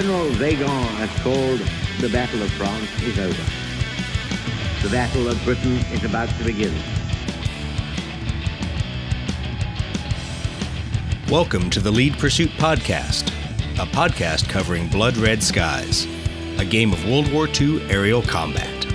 General Weygand has called the Battle of France is over. The Battle of Britain is about to begin. Welcome to the Lead Pursuit Podcast, a podcast covering Blood Red Skies, a game of World War II aerial combat.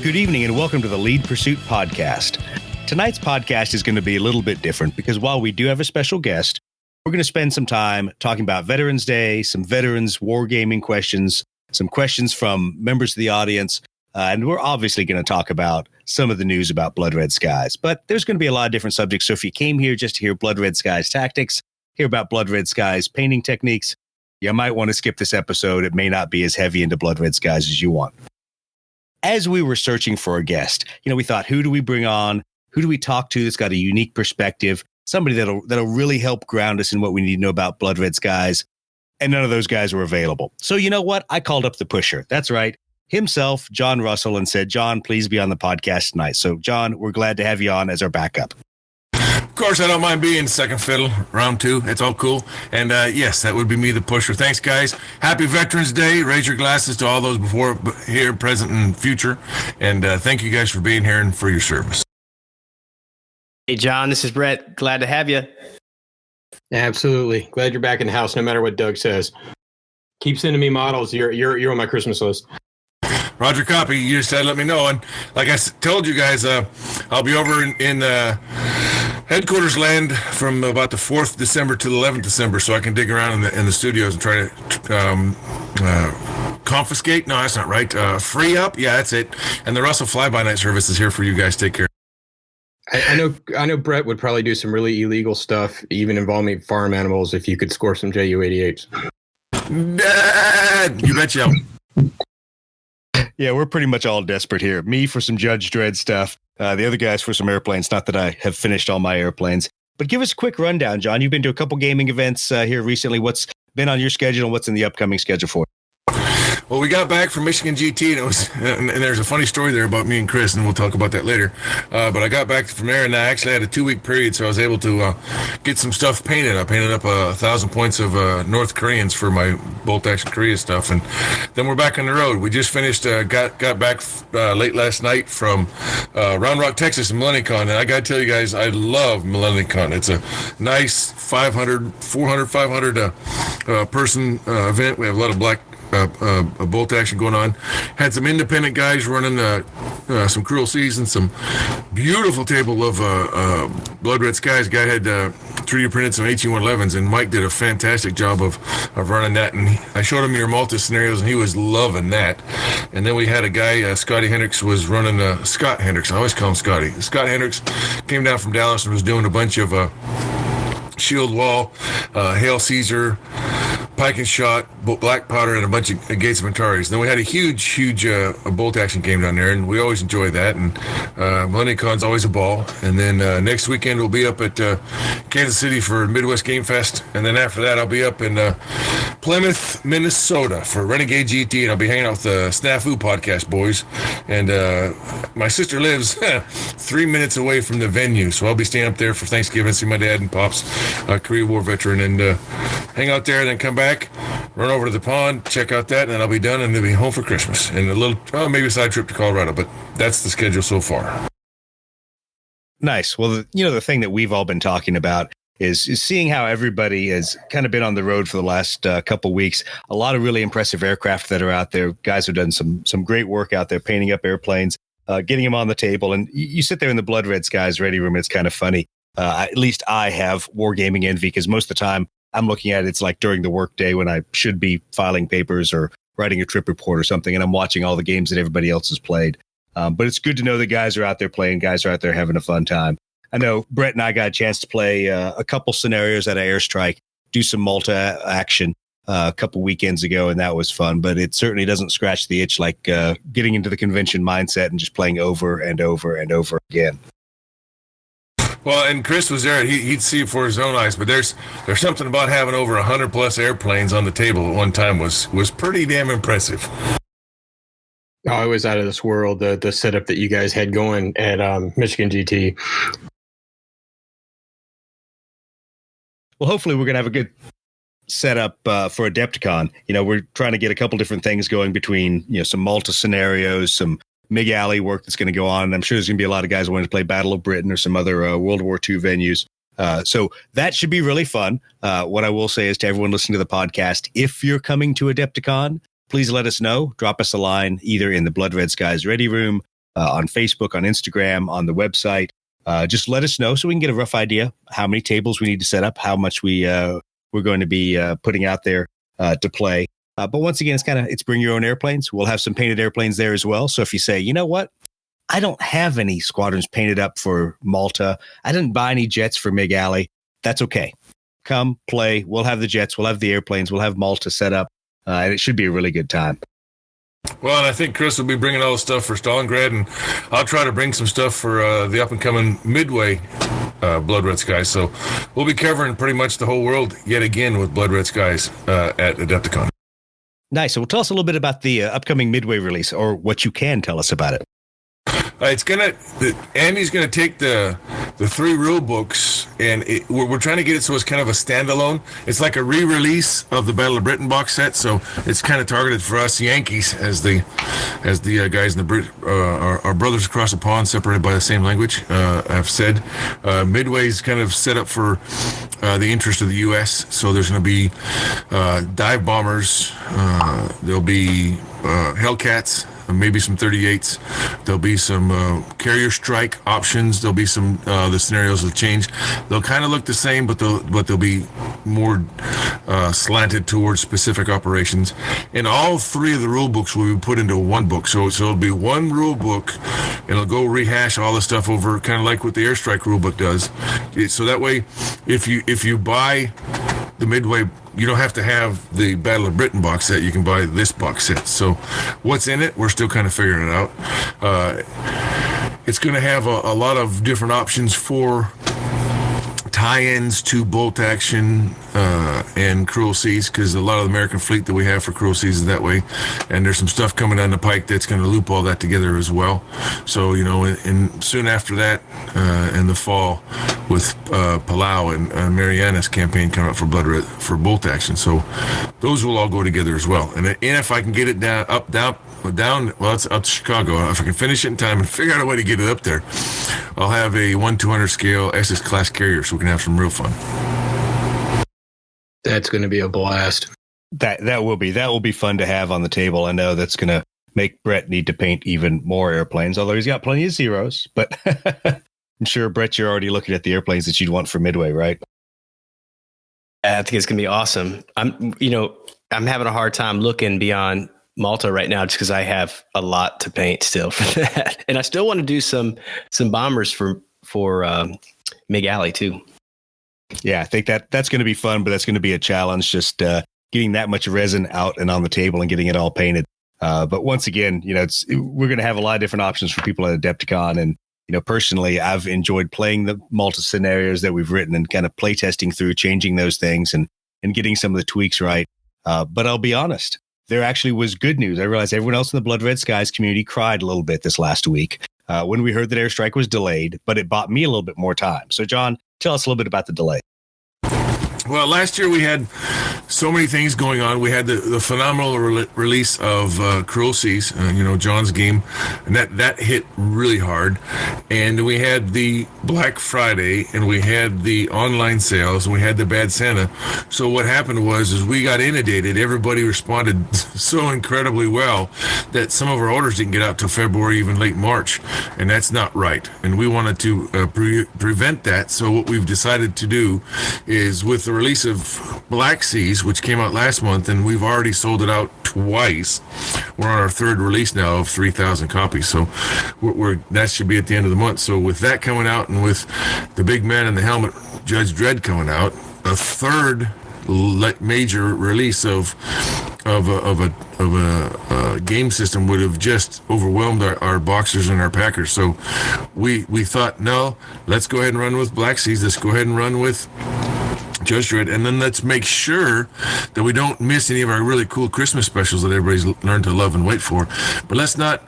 Good evening and welcome to the Lead Pursuit Podcast. Tonight's podcast is going to be a little bit different because while we do have a special guest, we're going to spend some time talking about Veterans Day, some veterans wargaming questions, some questions from members of the audience, and we're obviously going to talk about some of the news about Blood Red Skies. But there's going to be a lot of different subjects, so if you came here just to hear Blood Red Skies tactics, hear about Blood Red Skies painting techniques, you might want to skip this episode. It may not be as heavy into Blood Red Skies as you want. As we were searching for a guest, we thought, who do we bring on? Who do we talk to that's got a unique perspective? Somebody that'll really help ground us in what we need to know about Blood Red Skies. And none of those guys were available. So you know what? I called up the pusher. That's right. Himself, Jon Russell, and said, John, please be on the podcast tonight. So John, we're glad to have you on as our backup. Of course, I don't mind being second fiddle, round two. It's all cool. And yes, that would be me, the pusher. Thanks, guys. Happy Veterans Day. Raise your glasses to all those before, here, present, and future. And thank you guys for being here and for your service. Hey, John, this is Brett. Glad to have you. Absolutely. Glad you're back in the house, no matter what Doug says. Keep sending me models. You're on my Christmas list. Roger, copy. You just let me know. And like I told you guys, I'll be over in headquarters land from about the 4th December to the 11th December, so I can dig around in the studios and try to confiscate. No, that's not right. Free up. Yeah, that's it. And the Russell Fly-By-Night service is here for you guys. Take care. I know Brett would probably do some really illegal stuff, even involving farm animals, if you could score some Ju-88s. You betcha. Yeah, we're pretty much all desperate here. Me for some Judge Dredd stuff. The other guys for some airplanes. Not that I have finished all my airplanes. But give us a quick rundown, John. You've been to a couple gaming events here recently. What's been on your schedule and what's in the upcoming schedule for you? Well, we got back from Michigan GT, and there's a funny story there about me and Chris, and we'll talk about that later. But I got back from there, and I actually had a 2-week period, so I was able to get some stuff painted. I painted up 1,000 points of North Koreans for my Bolt Action Korea stuff, and then we're back on the road. We just finished, got back late last night from Round Rock, Texas, and MillenniumCon, and I got to tell you guys, I love MillenniumCon. It's a nice 500 person event. We have a lot of black a bolt action going on. Had some independent guys running some Cruel Seasons, some beautiful table of Blood Red Skies. Guy had 3D printed some 18-111s, and Mike did a fantastic job of running that. And I showed him your Malta scenarios, and he was loving that. And then we had a guy, Scotty Hendricks, was running Scott Hendricks. I always call him Scotty. Scott Hendricks came down from Dallas and was doing a bunch of Shield Wall, Hail Caesar, Pike and Shot, Black Powder, and a bunch of Gates of Antares. Then we had a huge bolt action game down there, and we always enjoy that. And MillenniumCon's always a ball. And then next weekend we'll be up at Kansas City for Midwest Game Fest. And then after that I'll be up in Plymouth, Minnesota for Renegade GT, and I'll be hanging out with the Snafu podcast boys. And my sister lives 3 minutes away from the venue, so I'll be staying up there for Thanksgiving, see my dad and pops, Korea War veteran, and hang out there, and then come back, run over to the pond, check out that, and then I'll be done, and then be home for Christmas. And a little, maybe a side trip to Colorado, but that's the schedule so far. Nice. Well, the thing that we've all been talking about is seeing how everybody has kind of been on the road for the last couple weeks. A lot of really impressive aircraft that are out there. Guys have done some great work out there, painting up airplanes, getting them on the table. And you sit there in the Blood Red Skies ready room. It's kind of funny. At least I have wargaming envy, because most of the time I'm looking at it's like during the workday when I should be filing papers or writing a trip report or something, and I'm watching all the games that everybody else has played. But it's good to know that guys are out there playing, guys are out there having a fun time. I know Brett and I got a chance to play a couple scenarios at an airstrike, do some Malta action a couple weekends ago, and that was fun. But it certainly doesn't scratch the itch like getting into the convention mindset and just playing over and over and over again. Well, and Chris was there. He'd see it for his own eyes. But there's something about having over 100 plus airplanes on the table at one time was pretty damn impressive. Oh, it was out of this world, the setup that you guys had going at Michigan GT. Well, hopefully we're going to have a good setup for Adepticon. We're trying to get a couple different things going between, some Malta scenarios, some MiG Alley work that's going to go on. And I'm sure there's going to be a lot of guys wanting to play Battle of Britain or some other World War II venues. So that should be really fun. What I will say is to everyone listening to the podcast, if you're coming to Adepticon, please let us know. Drop us a line either in the Blood Red Skies Ready Room, on Facebook, on Instagram, on the website. Just let us know so we can get a rough idea how many tables we need to set up, how much we're going to be putting out there to play. But once again, it's bring your own airplanes. We'll have some painted airplanes there as well. So if you say, you know what, I don't have any squadrons painted up for Malta, I didn't buy any jets for MiG Alley, that's okay. Come play. We'll have the jets. We'll have the airplanes. We'll have Malta set up. And it should be a really good time. Well, and I think Chris will be bringing all the stuff for Stalingrad, and I'll try to bring some stuff for the up-and-coming Midway Blood Red Skies. So we'll be covering pretty much the whole world yet again with Blood Red Skies at Adepticon. Nice. So tell us a little bit about the upcoming Midway release, or what you can tell us about it. Andy's gonna take the 3 rule books, and we're trying to get it so it's kind of a standalone. It's like a re-release of the Battle of Britain box set, so it's kind of targeted for us Yankees, as the guys in the our brothers across the pond, separated by the same language, have said. Midway's kind of set up for the interest of the U.S., so there's going to be dive bombers, there'll be Hellcats, maybe some 38s. There'll be some carrier strike options. There'll be some the scenarios will change. They'll kind of look the same, but they'll be more slanted towards specific operations. And all 3 of the rule books will be put into one book. So it'll be one rule book, and it'll go rehash all the stuff over, kind of like what the airstrike rule book does. So that way, if you buy the Midway, you don't have to have the Battle of Britain box set. You can buy this box set. So what's in it, we're still kind of figuring it out. It's going to have a lot of different options for tie-ins to bolt action and Cruel Seas, because a lot of the American fleet that we have for Cruel Seas is that way, and there's some stuff coming down the pike that's going to loop all that together as well. So and soon after that, in the fall, with Palau and Mariana's campaign coming up for Blood Red for bolt action, so those will all go together as well. And if I can get it down, it's up to Chicago. If I can finish it in time and figure out a way to get it up there, I'll have a 1/200 scale Essex class carrier, so we can have some real fun. That's going to be a blast. That will be fun to have on the table. I know that's going to make Brett need to paint even more airplanes, although he's got plenty of zeros. But I'm sure, Brett, you're already looking at the airplanes that you'd want for Midway, right? I think it's going to be awesome. I'm having a hard time looking beyond Malta right now, just because I have a lot to paint still for that, and I still want to do some bombers for MiG Alley too. Yeah, I think that's going to be fun, but that's going to be a challenge, just getting that much resin out and on the table and getting it all painted. But once again, we're going to have a lot of different options for people at Adepticon. And, personally, I've enjoyed playing the Malta scenarios that we've written and kind of play testing through, changing those things and getting some of the tweaks right. But I'll be honest, there actually was good news. I realized everyone else in the Blood Red Skies community cried a little bit this last week when we heard that airstrike was delayed, but it bought me a little bit more time. So, John, tell us a little bit about the delay. Well, last year we had so many things going on. We had the phenomenal release of Cruel Seas, John's game, and that hit really hard. And we had the Black Friday, and we had the online sales, and we had the Bad Santa. So what happened was we got inundated. Everybody responded so incredibly well that some of our orders didn't get out till February, even late March, and that's not right. And we wanted to prevent that. So what we've decided to do is, with the release of Black Seas, which came out last month, and we've already sold it out twice. We're on our 3rd release now of 3,000 copies, so that should be at the end of the month. So with that coming out, and with the big man in the helmet, Judge Dredd, coming out, a 3rd major release of a game system would have just overwhelmed our boxers and our packers. So we thought, no, let's go ahead and run with Black Seas. Let's go ahead and run with Judge Dredd, and then let's make sure that we don't miss any of our really cool Christmas specials that everybody's learned to love and wait for. But let's not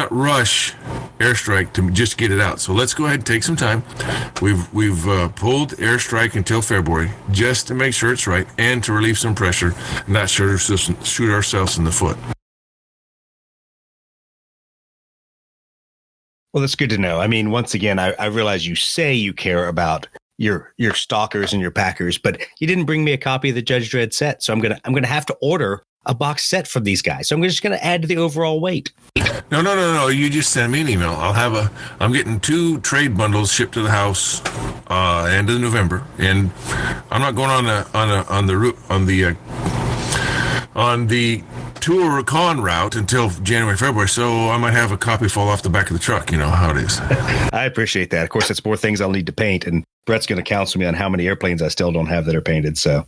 rush airstrike to just get it out. So let's go ahead and take some time. We've pulled airstrike until February just to make sure it's right and to relieve some pressure, and not shoot ourselves in the foot. Well, that's good to know. I mean, once again, I realize you say you care about your stalkers and your packers, but you didn't bring me a copy of the Judge Dredd set, so I'm gonna have to order a box set from these guys. So I'm just gonna add to the overall weight. No. You just send me an email. I'm getting 2 trade bundles shipped to the house end of November, and I'm not going on the tour recon route until January, February, so I might have a copy fall off the back of the truck. You know how it is. I appreciate that. Of course, that's more things I'll need to paint, and Brett's going to counsel me on how many airplanes I still don't have that are painted. So,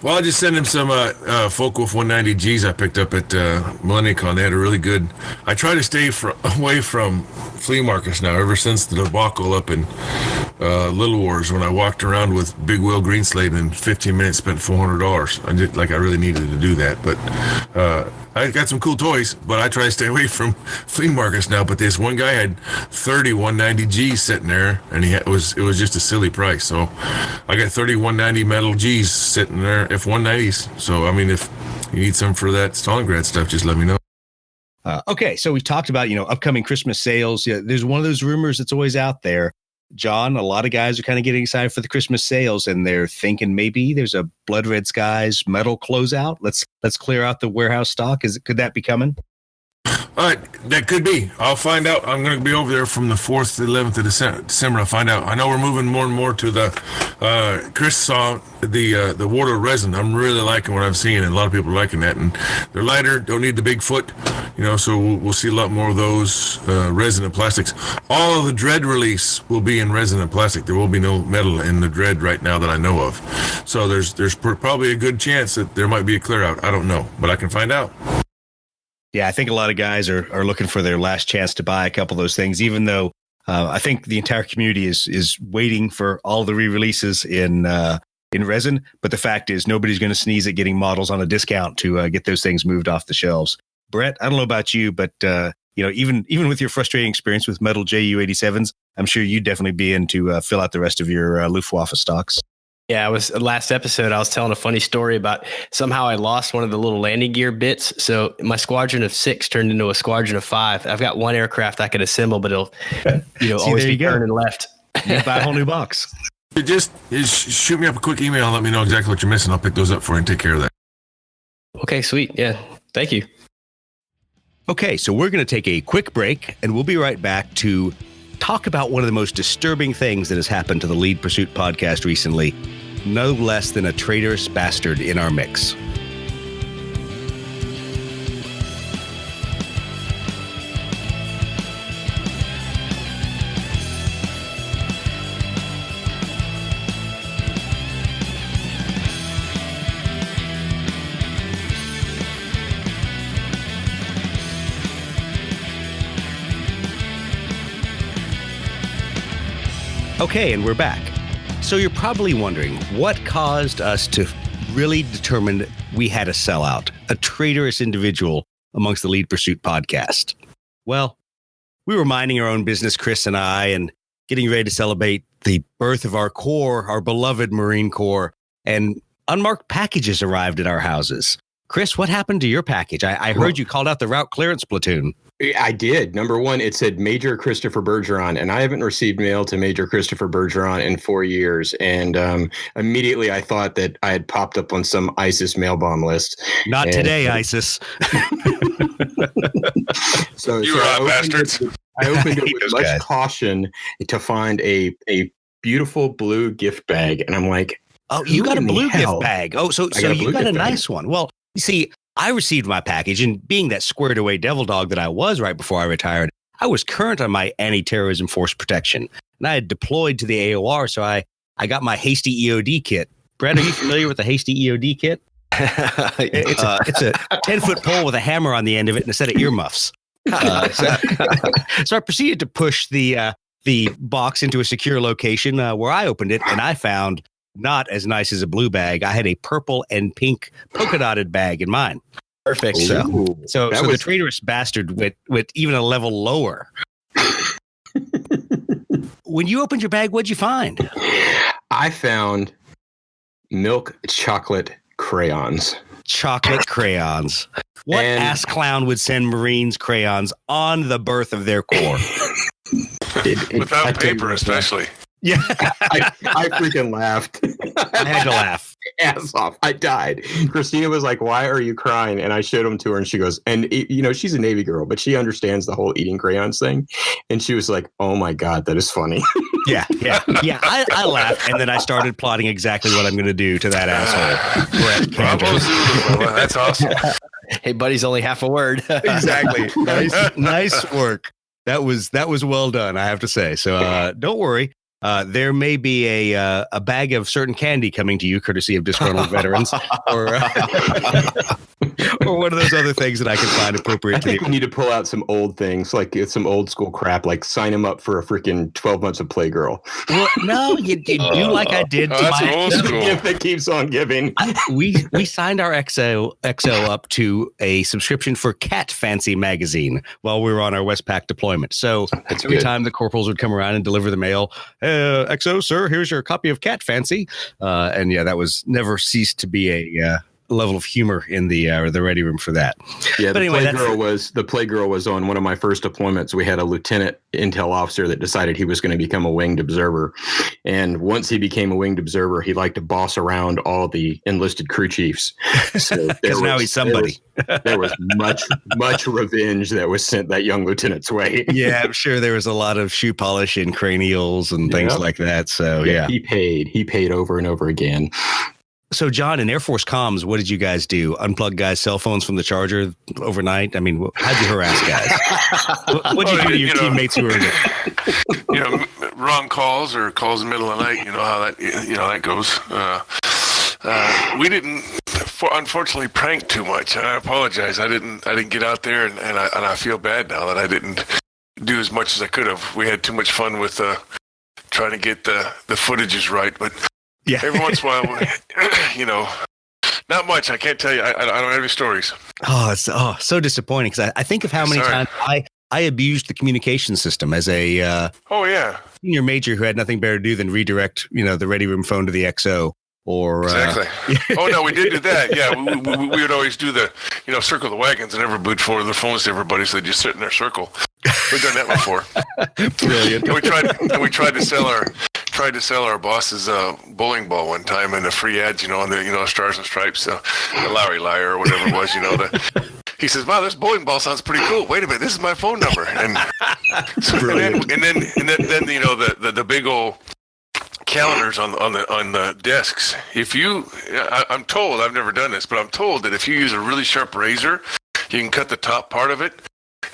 well, I'll just send him some Focke-Wulf 190Gs I picked up at MillenniumCon. They had a really good. I try to stay away from flea markets now. Ever since the debacle up in Little Wars, when I walked around with Big Will Greenslade and in 15 minutes spent $400. I really needed to do that, but I got some cool toys. But I try to stay away from flea markets now. But this one guy had 30 190Gs sitting there, and it was just a silly price. So I got 30 190 metal Gs sitting there, F190s. So I mean, if you need some for that Stalingrad stuff, just let me know. Okay, so we talked about upcoming Christmas sales. Yeah, there's one of those rumors that's always out there. John, a lot of guys are kind of getting excited for the Christmas sales, and they're thinking maybe there's a Blood Red Skies metal closeout. Let's clear out the warehouse stock. Could that be coming? That could be. I'll find out. I'm going to be over there from the 4th to the 11th of December. I'll find out. I know we're moving more and more to the. Chris saw the water resin. I'm really liking what I'm seeing, and a lot of people are liking that. And they're lighter. Don't need the big foot. So we'll see a lot more of those resin and plastics. All of the Dread release will be in resin and plastic. There will be no metal in the Dread right now that I know of. So there's probably a good chance that there might be a clear out. I don't know, but I can find out. Yeah, I think a lot of guys are looking for their last chance to buy a couple of those things, even though I think the entire community is waiting for all the re-releases in resin. But the fact is, nobody's going to sneeze at getting models on a discount to get those things moved off the shelves. Brett, I don't know about you, but even with your frustrating experience with metal Ju-87s, I'm sure you'd definitely be in to fill out the rest of your Luftwaffe stocks. Yeah, last episode, I was telling a funny story about somehow I lost one of the little landing gear bits. So my squadron of 6 turned into a squadron of 5. I've got one aircraft I could assemble, but it'll always be turning left. You buy a whole new box. Just shoot me up a quick email and let me know exactly what you're missing. I'll pick those up for you and take care of that. Okay, sweet. Yeah, thank you. Okay, so we're going to take a quick break, and we'll be right back to talk about one of the most disturbing things that has happened to the Lead Pursuit podcast recently, no less than a traitorous bastard in our mix. Okay, and we're back. So you're probably wondering what caused us to really determine that we had a sellout, a traitorous individual amongst the Lead Pursuit podcast. Well, we were minding our own business, Chris and I, and getting ready to celebrate the birth of our Corps, our beloved Marine Corps, and unmarked packages arrived at our houses. Chris, what happened to your package? I heard you called out the route clearance platoon. I did. Number one, it said Major Christopher Bergeron, and I haven't received mail to Major Christopher Bergeron in 4 years. And immediately I thought that I had popped up on some ISIS mail bomb list. Not today, ISIS. So bastards. I opened it with much caution to find a beautiful blue gift bag. And I'm like, oh, you got a blue gift bag. Oh, so you got a nice one. Well, you see, I received my package, and being that squared away devil dog that I was right before I retired, I was current on my anti-terrorism force protection, and I had deployed to the AOR, so I got my hasty EOD kit. Brett, are you familiar with the hasty EOD kit? It's a 10-foot pole with a hammer on the end of it and a set of earmuffs. So I proceeded to push the box into a secure location where I opened it, and I found not as nice as a blue bag. I had a purple and pink polka dotted bag in mine. Perfect. So That the was- traitorous bastard went even a level lower. When you opened your bag, what'd you find? I found milk chocolate crayons. Chocolate crayons. What And- ass clown would send Marines crayons on the birth of their corps? I Without tell you paper, what, especially. Yeah, I freaking laughed. I had to laugh. Ass off. I died. Christina was like, "Why are you crying?" And I showed them to her, and she goes, she's a Navy girl, but she understands the whole eating crayons thing. And she was like, "Oh my God, that is funny." Yeah. I laughed, and then I started plotting exactly what I'm going to do to that asshole. Brett Bravo Cantor. Zulu. Well, that's awesome. Hey, buddy's only half a word. Exactly. Nice work. That was well done, I have to say. So don't worry. There may be a bag of certain candy coming to you, courtesy of disgruntled veterans, or one of those other things that I can find appropriate I to think the. we need to pull out some old things, like some old school crap, like sign him up for a freaking 12 months of Playgirl. Well, no, you do like I did. Oh, To that's my, old That's the school. gift that keeps on giving. we signed our XO up to a subscription for Cat Fancy magazine while we were on our Westpac deployment. So That's every good. time the corporals would come around and deliver the mail, XO, sir, here's your copy of Cat Fancy. And yeah, that was never ceased to be a level of humor in the ready room for that. Yeah, But the anyway, Playgirl was on one of my first deployments. We had a lieutenant intel officer that decided he was going to become a winged observer. And once he became a winged observer, he liked to boss around all the enlisted crew chiefs. So Because now he's somebody. There was much revenge that was sent that young lieutenant's way. Yeah, I'm sure there was a lot of shoe polish and cranials and things Yep. like that. So yeah. He paid over and over again. So John, in Air Force comms, what did you guys do? Unplug guys' cell phones from the charger overnight? I mean, how'd you harass guys? What'd you do to your teammates who were in it? Wrong calls or calls in the middle of the night. You know how that goes. We didn't, unfortunately, prank too much. I apologize. I didn't get out there, and I feel bad now that I didn't do as much as I could have. We had too much fun with trying to get the footages right, but Yeah. every once in a while, not much. I can't tell you. I don't have any stories. Oh, it's so disappointing because I think of how many Sorry. times I abused the communication system as a Oh yeah, senior major who had nothing better to do than redirect, the ready room phone to the XO. Or exactly. Oh no, we did do that. Yeah, we would always do the, circle the wagons and never boot forward the phones to everybody, so they just sit in their circle. We've done that before. Brilliant. And we tried to sell our bosses a bowling ball one time and the free ads, on the Stars and Stripes, the Lowry Liar or whatever it was, he says, "Wow, this bowling ball sounds pretty cool. Wait a minute, this is my phone number." And Brilliant. and then the big old calendars on the desks. I'm told, I've never done this, but I'm told that if you use a really sharp razor, you can cut the top part of it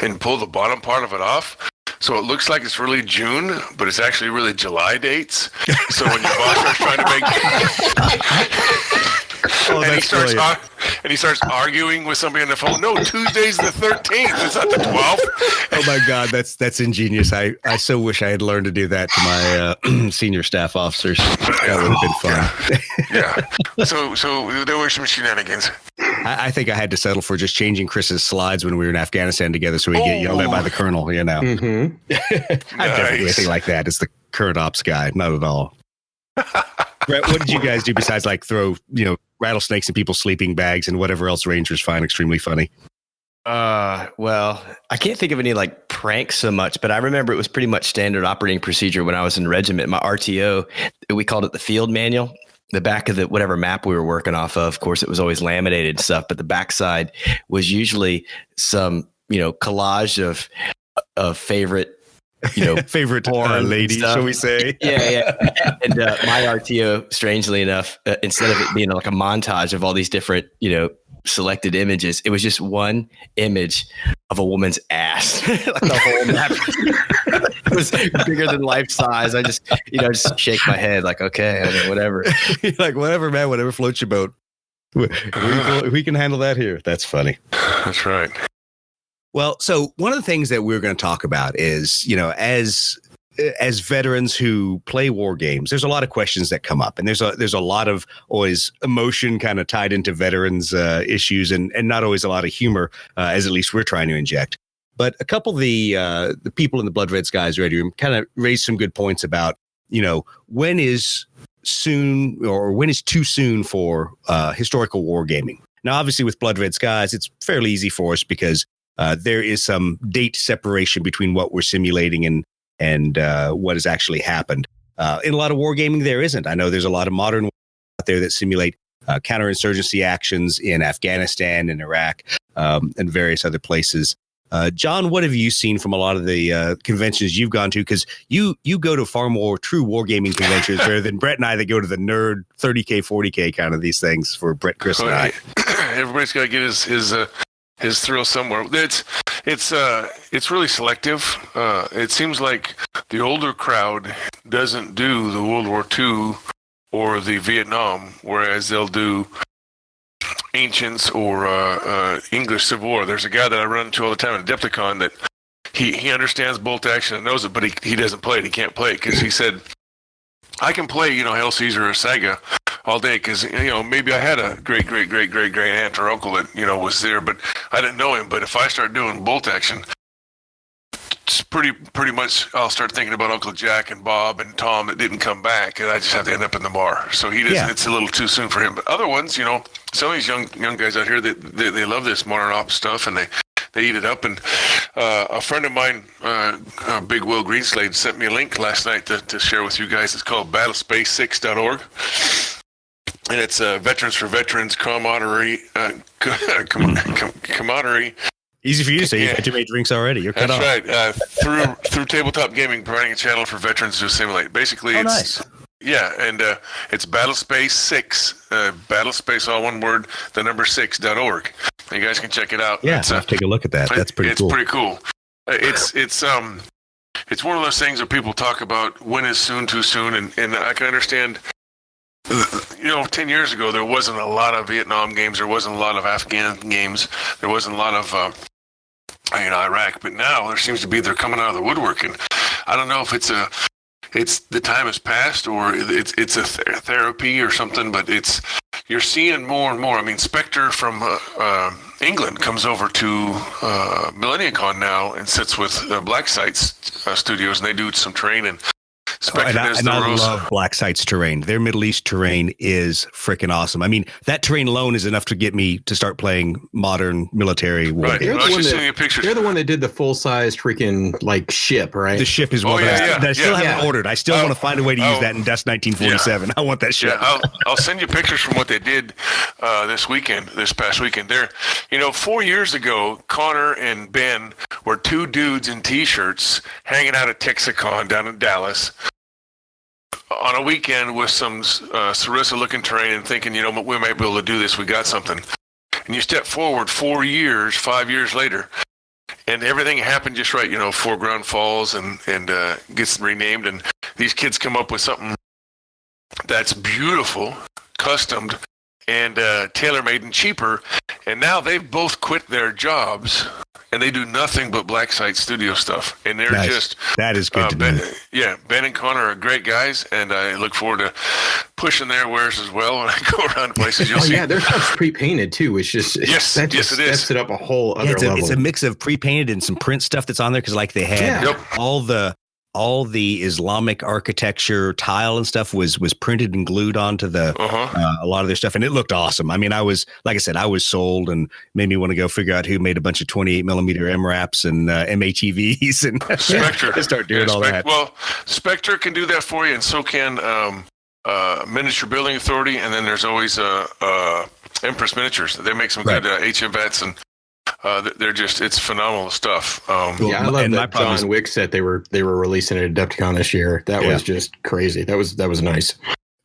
and pull the bottom part of it off. So it looks like it's really June, but it's actually really July dates. So when your boss starts trying to make and he starts arguing with somebody on the phone. No, Tuesday's the 13th. It's not the 12th. Oh my God, that's ingenious. I so wish I had learned to do that to my senior staff officers. That would have been fun. Yeah. So there were some shenanigans. I think I had to settle for just changing Chris's slides when we were in Afghanistan together so he'd get yelled at by the colonel, Mm-hmm. I'd never do anything like that. It's the current ops guy. Not at all. Brett, what did you guys do besides throw, rattlesnakes in people's sleeping bags and whatever else Rangers find extremely funny? Well, I can't think of any pranks so much, but I remember it was pretty much standard operating procedure when I was in regiment. My RTO, we called it the field manual. The back of whatever map we were working off of course, it was always laminated stuff, but the backside was usually some, collage of favorite, favorite porn lady, stuff. shall we say? Yeah. And my RTO, strangely enough, instead of it being a montage of all these different, selected images, it was just one image of a woman's ass. The whole map it was bigger than life size. I just shake my head okay, whatever. Whatever, man, whatever floats your boat. We can handle that here. That's funny. That's right. Well, so one of the things that we're going to talk about is, as as veterans who play war games, there's a lot of questions that come up, and there's a lot of always emotion kind of tied into veterans issues, and not always a lot of humor, as at least we're trying to inject. But a couple of the people in the Blood Red Skies Ready Room kind of raised some good points about, when is soon or when is too soon for historical wargaming. Now, obviously, with Blood Red Skies, it's fairly easy for us because there is some date separation between what we're simulating and what has actually happened. In a lot of wargaming, there isn't. I know there's a lot of modern out there that simulate counterinsurgency actions in Afghanistan and Iraq and various other places. John, what have you seen from a lot of the conventions you've gone to? Because you go to far more true wargaming conventions rather than Brett and I that go to the nerd 30K, 40K kind of these things for Brett, Chris, and I. Everybody's got to get his thrill somewhere. It's really selective. It seems like the older crowd doesn't do the World War II or the Vietnam, whereas they'll do Ancients or English Civil War. There's a guy that I run into all the time at Adepticon that he understands bolt action and knows it, but he doesn't play it. He can't play it because he said, I can play, Hail Caesar or Saga all day because, maybe I had a great aunt or uncle that, was there, but I didn't know him. But if I start doing bolt action, it's pretty much I'll start thinking about Uncle Jack and Bob and Tom that didn't come back, and I just have to end up in the bar. So he doesn't. Yeah. It's a little too soon for him. But other ones, some of these young guys out here they love this modern ops stuff, and they eat it up. And a friend of mine, Big Will Greenslade, sent me a link last night to share with you guys. It's called battlespace6.org. And it's Veterans for Veterans camaraderie. Camaraderie. Easy for you to say. You've had too many drinks already. You're cut off. That's right. Through Tabletop Gaming, providing a channel for veterans to simulate. Basically, it's nice. Yeah, and it's Battlespace 6, Battlespace, all one word, the number 6.org. You guys can check it out. Yeah, I'll take a look at that. That's pretty cool. It's pretty cool. It's one of those things that people talk about when is soon too soon, and I can understand. 10 years ago, there wasn't a lot of Vietnam games. There wasn't a lot of Afghan games. There wasn't a lot of Iraq. But now there seems to be, they're coming out of the woodwork. And I don't know if it's the time has passed or it's a therapy or something, but you're seeing more and more. I mean, Spectre from England comes over to MillenniumCon now and sits with Black Sites Studios, and they do some training. I love Black Sites terrain. Their Middle East terrain is freaking awesome. I mean, that terrain alone is enough to get me to start playing modern military war games. They're the one that did the full-size freaking ship, right? The ship is one that I still haven't ordered. I still want to find a way to use that in Dust 1947. I want that ship. Yeah, I'll send you pictures from what they did this past weekend. There, 4 years ago, Connor and Ben were two dudes in T-shirts hanging out at Texicon down in Dallas on a weekend with some Sarissa-looking terrain and thinking, we might be able to do this. We got something. And you step forward 5 years later, and everything happened just right. Foreground falls and gets renamed, and these kids come up with something that's beautiful, customed, and tailor-made and cheaper. And now they've both quit their jobs, and they do nothing but Black Site Studio stuff. And they're that is good to know. Yeah, Ben and Connor are great guys, and I look forward to pushing their wares as well when I go around places. You'll see. Yeah, their stuff's pre-painted too. It's just it is. Steps it up a whole other level. It's a mix of pre-painted and some print stuff that's on there because they had all the Islamic architecture tile and stuff was printed and glued onto the a lot of their stuff, and it looked awesome. I mean, I was sold, and made me want to go figure out who made a bunch of 28 millimeter MRAPs and MATVs and Spectre. Start doing all that. Well, Spectre can do that for you, and so can Miniature Building Authority, and then there's always Empress Miniatures. They make some good HMVets and. It's phenomenal stuff. I love that John Wick set they were releasing at Adepticon this year. That was just crazy. That was nice.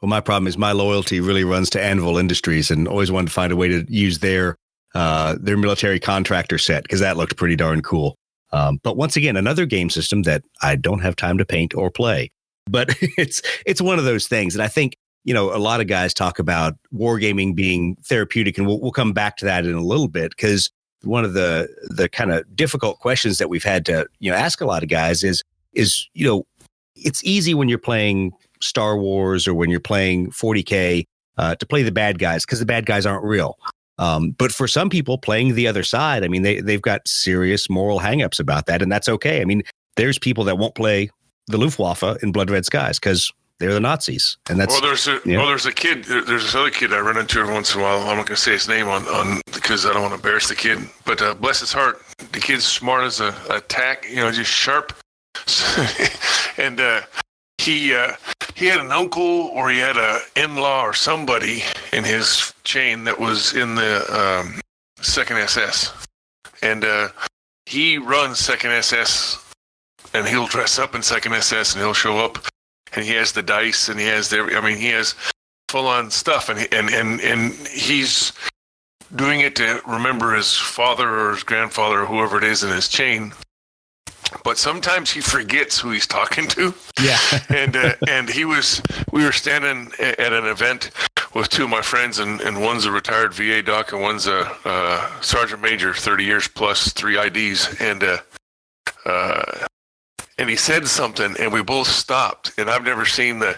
Well, my problem is my loyalty really runs to Anvil Industries, and always wanted to find a way to use their military contractor set because that looked pretty darn cool. But once again, another game system that I don't have time to paint or play. But it's one of those things, and I think a lot of guys talk about wargaming being therapeutic, and we'll come back to that in a little bit because. One of the kind of difficult questions that we've had to ask a lot of guys is it's easy when you're playing Star Wars or when you're playing 40K to play the bad guys because the bad guys aren't real. But for some people playing the other side, I mean, they've got serious moral hangups about that, and that's okay. I mean, there's people that won't play the Luftwaffe in Blood Red Skies because they're the Nazis, and that's. There's a kid. There's this other kid I run into every once in a while. I'm not going to say his name on because I don't want to embarrass the kid. But bless his heart, the kid's smart as a tack. Just sharp. And he had an uncle or he had a in-law or somebody in his chain that was in the Second SS, and he runs Second SS, and he'll dress up in Second SS and he'll show up. And he has the dice, and he has he has full-on stuff, and he's doing it to remember his father or his grandfather or whoever it is in his chain. But sometimes he forgets who he's talking to. Yeah. and we were standing at an event with two of my friends, and one's a retired VA doc, and one's a sergeant major, 30 years plus 3 IDs, and he said something, and we both stopped. And I've never seen the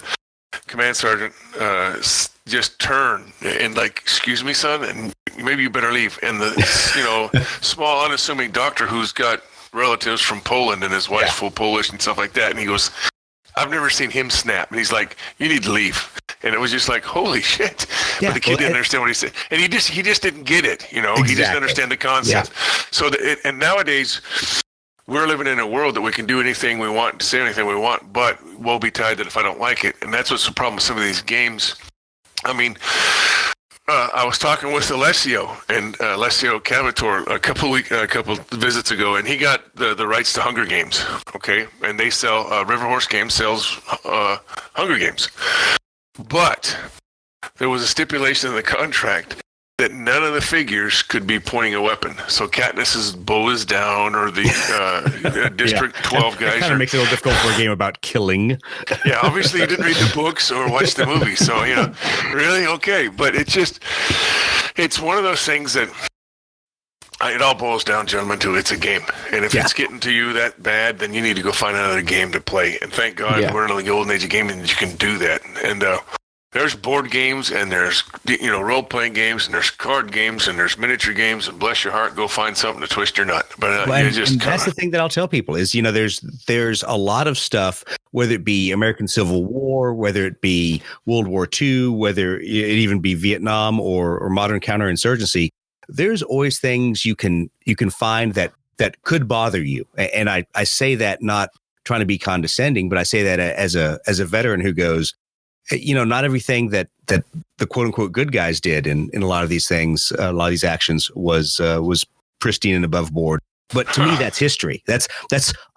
command sergeant just turn and like, "Excuse me, son," and maybe you better leave. And the small unassuming doctor who's got relatives from Poland and his wife's full Polish and stuff like that, and he goes, "I've never seen him snap." And he's like, "You need to leave." And it was just like, holy shit. Yeah, but the kid didn't understand what he said, and he just didn't get it. Exactly. He didn't understand the concept. Yeah. So and nowadays, we're living in a world that we can do anything we want, say anything we want, but we'll be tied that if I don't like it. And that's what's the problem with some of these games. I mean, I was talking with Alessio and Alessio Cavator a couple visits ago, and he got the rights to Hunger Games. Okay, and they sell River Horse Games sells Hunger Games, but there was a stipulation in the contract that none of the figures could be pointing a weapon. So Katniss's bow is down, or the District 12 guys. It kind of makes it a little difficult for a game about killing. Yeah, obviously you didn't read the books or watch the movie, so really okay. But it's one of those things that it all boils down, gentlemen, to it's a game, and if it's getting to you that bad, then you need to go find another game to play. And thank God we're in the golden age of gaming that you can do that. And there's board games, and there's role-playing games, and there's card games, and there's miniature games, and bless your heart, go find something to twist your nut. But and that's the thing that I'll tell people is, there's a lot of stuff, whether it be American Civil War, whether it be World War II, whether it even be Vietnam or modern counterinsurgency, there's always things you can find that could bother you. And I say that not trying to be condescending, but I say that as a veteran who goes, not everything that the quote unquote good guys did in a lot of these things, a lot of these actions was pristine and above board. But to me, that's history. That's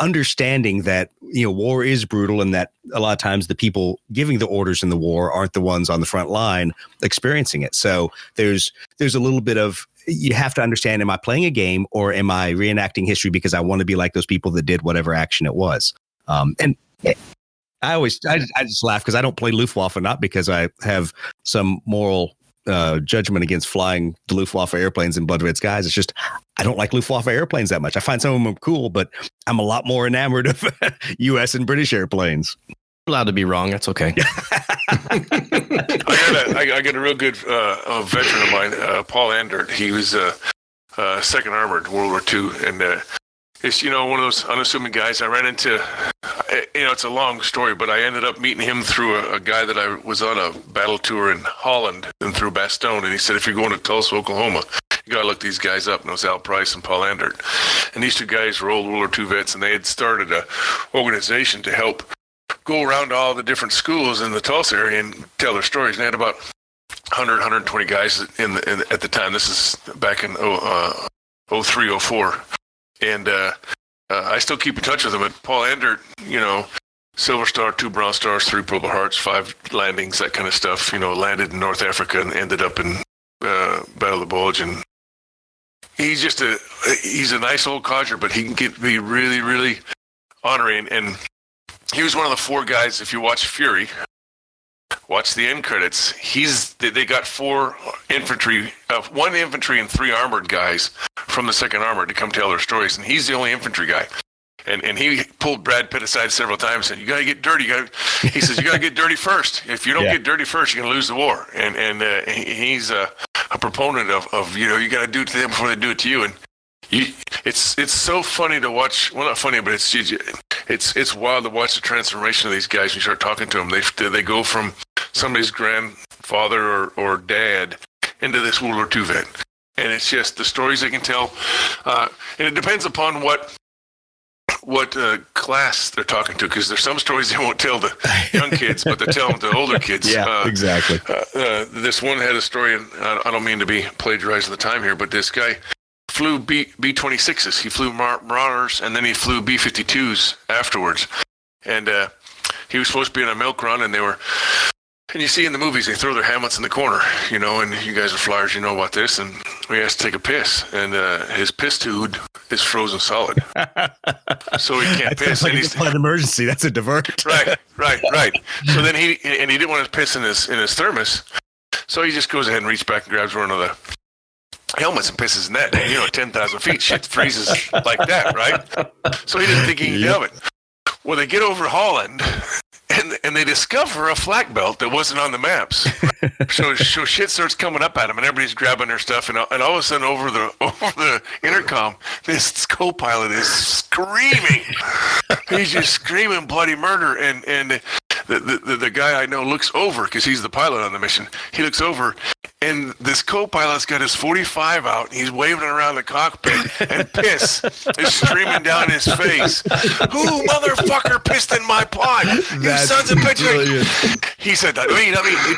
understanding that, war is brutal, and that a lot of times the people giving the orders in the war aren't the ones on the front line experiencing it. So there's a little bit of, you have to understand, am I playing a game or am I reenacting history because I want to be like those people that did whatever action it was? And I just laugh because I don't play Luftwaffe, not because I have some moral judgment against flying the Luftwaffe airplanes in Blood Red Skies. It's just I don't like Luftwaffe airplanes that much. I find some of them cool, but I'm a lot more enamored of U.S. and British airplanes. Allowed to be wrong. That's okay. I got a real good veteran of mine, Paul Andert. He was Second Armored World War II, and it's one of those unassuming guys. I ran into, it's a long story, but I ended up meeting him through a guy that I was on a battle tour in Holland and through Bastogne, and he said, if you're going to Tulsa, Oklahoma, you got to look these guys up. And it was Al Price and Paul Andert. And these two guys were old World War II vets, and they had started an organization to help go around to all the different schools in the Tulsa area and tell their stories. And they had about 100, 120 guys at the time. This is back in 03, 04. And I still keep in touch with him. But Paul Andert, Silver Star, 2 Bronze Stars, 3 Purple Hearts, 5 landings, that kind of stuff. Landed in North Africa and ended up in Battle of the Bulge. And he's a nice old codger, but he can be really, really honoring. And he was one of the 4 guys. If you watch Fury, watch the end credits. They got 4 infantry, 1 infantry and 3 armored guys from the Second Armored to come tell their stories, and he's the only infantry guy. And he pulled Brad Pitt aside several times and said, you got to get dirty. He says, you got to get dirty first. If you don't get dirty first, you're going to lose the war. And he's a proponent of you got to do it to them before they do it to you. And it's so funny to watch. Well, not funny, but it's wild to watch the transformation of these guys when you start talking to them. They go from somebody's grandfather or dad into this World War II vet. And it's just the stories they can tell. And it depends upon what class they're talking to, because there's some stories they won't tell the young kids, but they tell them to older kids. Yeah, exactly. This one had a story, and I don't mean to be plagiarizing the time here, but this guy flew B-26s. He flew Marauders, and then he flew B-52s afterwards. And he was supposed to be on a milk run, and and you see in the movies, they throw their helmets in the corner, and you guys are flyers, you know about this, and he has to take a piss, and his piss tube is frozen solid. So he can't piss. Like he's an emergency. That's a divert. Right. So then he didn't want to piss in his thermos, so he just goes ahead and reaches back and grabs one of the helmets and pisses in that. And, 10,000 feet, shit freezes like that, right? So he didn't think he could have it. Well, they get over Holland, and they discover a flak belt that wasn't on the maps. So shit starts coming up at them, and everybody's grabbing their stuff, and all of a sudden over the intercom, this co-pilot is screaming. He's just screaming bloody murder, and the guy I know looks over, because he's the pilot on the mission. He looks over, and this co-pilot's got his 45 out. He's waving around the cockpit, and piss is streaming down his face. Who motherfucker pissed in my pod? You sons of bitches! He said that.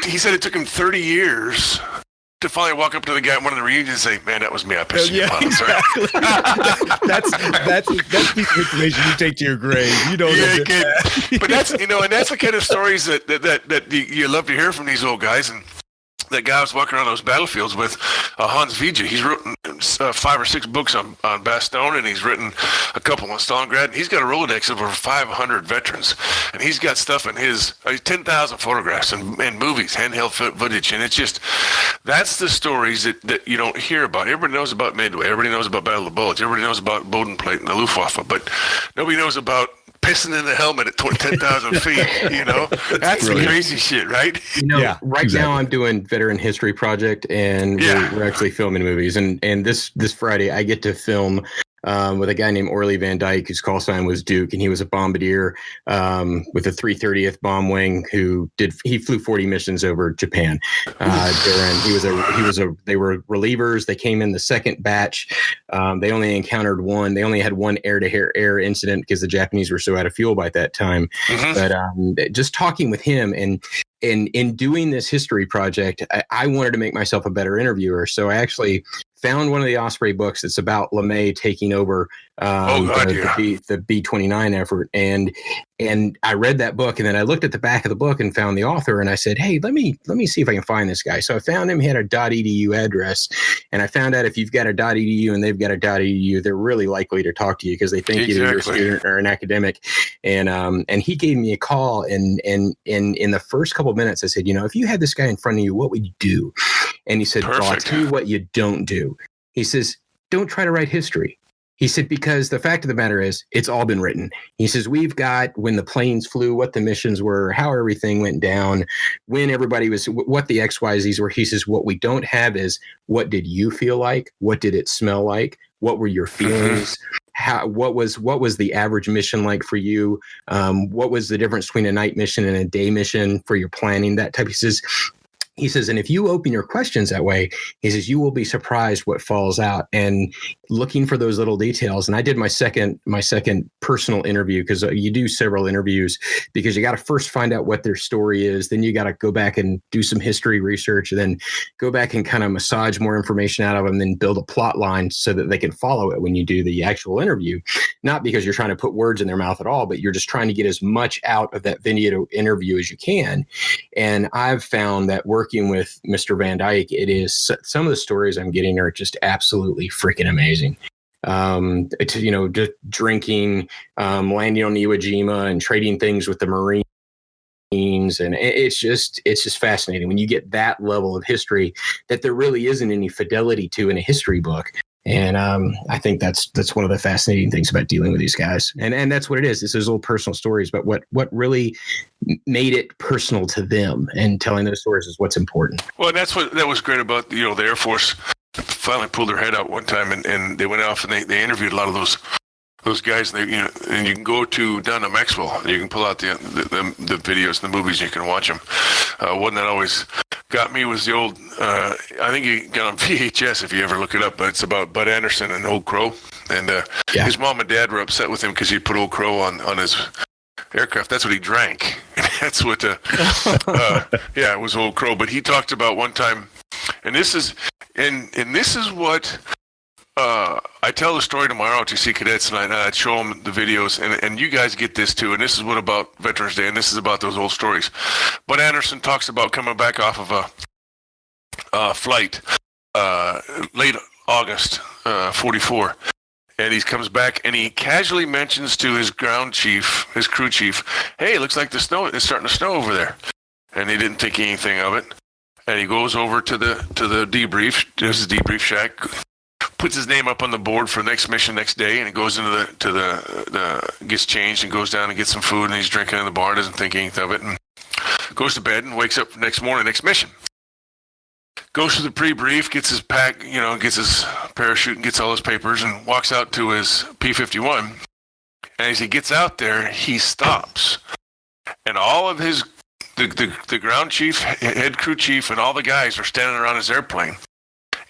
He said it took him 30 years to finally walk up to the guy at one of the reunions and say, "Man, that was me. I pissed in your pod. I'm sorry." that's the piece of information you take to your grave. But that's and that's the kind of stories that you love to hear from these old guys. And that guy was walking around those battlefields with Hans Vija. He's written 5 or 6 books on Bastogne, and he's written a couple on Stalingrad. And he's got a Rolodex of over 500 veterans, and he's got stuff in his 10,000 photographs and movies, handheld footage. And it's just, that's the stories that you don't hear about. Everybody knows about Midway. Everybody knows about Battle of the Bulge. Everybody knows about Bodenplate and the Luftwaffe, but nobody knows about pissing in the helmet at 10,000 feet, That's the crazy shit, right? Now I'm doing Veteran History Project, and we're actually filming movies. And this Friday I get to film with a guy named Orly Van Dyke, whose call sign was Duke, and he was a bombardier with a 330th Bomb Wing he flew 40 missions over Japan. They were relievers. They came in the second batch. They only encountered one. They only had one air-to-air incident because the Japanese were so out of fuel by that time. Mm-hmm. But just talking with him and in doing this history project, I wanted to make myself a better interviewer. So I actually found one of the Osprey books that's about LeMay taking over the B-29 effort. And I read that book, and then I looked at the back of the book and found the author, and I said, hey, let me see if I can find this guy. So I found him. He had a .edu address, and I found out if you've got a .edu and they've got a .edu, they're really likely to talk to you because they think either you're a student or an academic. And he gave me a call, and in the first couple of minutes, I said, if you had this guy in front of you, what would you do? And he said, well, I'll tell you what you don't do. He says, don't try to write history. He said, because the fact of the matter is, it's all been written. He says, we've got when the planes flew, what the missions were, how everything went down, when everybody was, what the XYZs were. He says, what we don't have is, what did you feel like? What did it smell like? What were your feelings? What was the average mission like for you? What was the difference between a night mission and a day mission for your planning? That type. He says, and if you open your questions that way, he says, you will be surprised what falls out. And looking for those little details. And I did my second personal interview, because you do several interviews because you got to first find out what their story is. Then you got to go back and do some history research, and then go back and kind of massage more information out of them, then build a plot line so that they can follow it when you do the actual interview. Not because you're trying to put words in their mouth at all, but you're just trying to get as much out of that video interview as you can. And I've found that working with Mr. Van Dyke, it is some of the stories I'm getting are just absolutely freaking amazing. Just drinking, landing on Iwo Jima and trading things with the Marines. And it's just fascinating when you get that level of history that there really isn't any fidelity to in a history book. And I think that's one of the fascinating things about dealing with these guys. And that's what it is. It's those little personal stories, but what really made it personal to them, and telling those stories is what's important. Well, and that was great about the Air Force finally pulled their head out one time, and they went off and they interviewed a lot of those guys, and and you can go down to Maxwell, and you can pull out the videos and the movies, and you can watch them. One that always got me was the old, I think you got on VHS if you ever look it up, but it's about Bud Anderson and Old Crow, and his mom and dad were upset with him because he put Old Crow on his aircraft. That's what he drank. That's what it was Old Crow. But he talked about one time, and this is what I tell the story to my ROTC cadets, and I'd show them the videos, and you guys get this too. And this is what about Veterans Day, and this is about those old stories. Bud Anderson talks about coming back off of a flight late August 44, and he comes back and he casually mentions to his ground chief, his crew chief, "Hey, it looks like it's starting to snow over there," and he didn't think anything of it. And he goes over to the debrief, there's his debrief shack, puts his name up on the board for the next mission next day, and he goes into the gets changed and goes down and gets some food, and he's drinking in the bar, doesn't think anything of it, and goes to bed and wakes up next morning, next mission. Goes through the pre-brief, gets his pack, gets his parachute and gets all his papers, and walks out to his P-51. And as he gets out there, he stops. And all of the ground chief, head crew chief, and all the guys are standing around his airplane.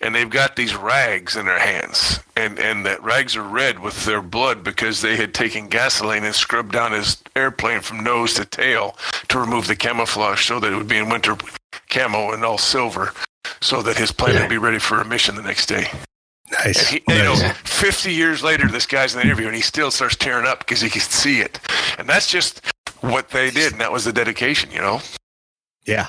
And they've got these rags in their hands. And that rags are red with their blood because they had taken gasoline and scrubbed down his airplane from nose to tail to remove the camouflage so that it would be in winter camo and all silver, so that his plane would be ready for a mission the next day. Nice. And 50 years later, this guy's in the interview, and he still starts tearing up because he can see it. And that's just what they did, and that was the dedication, Yeah,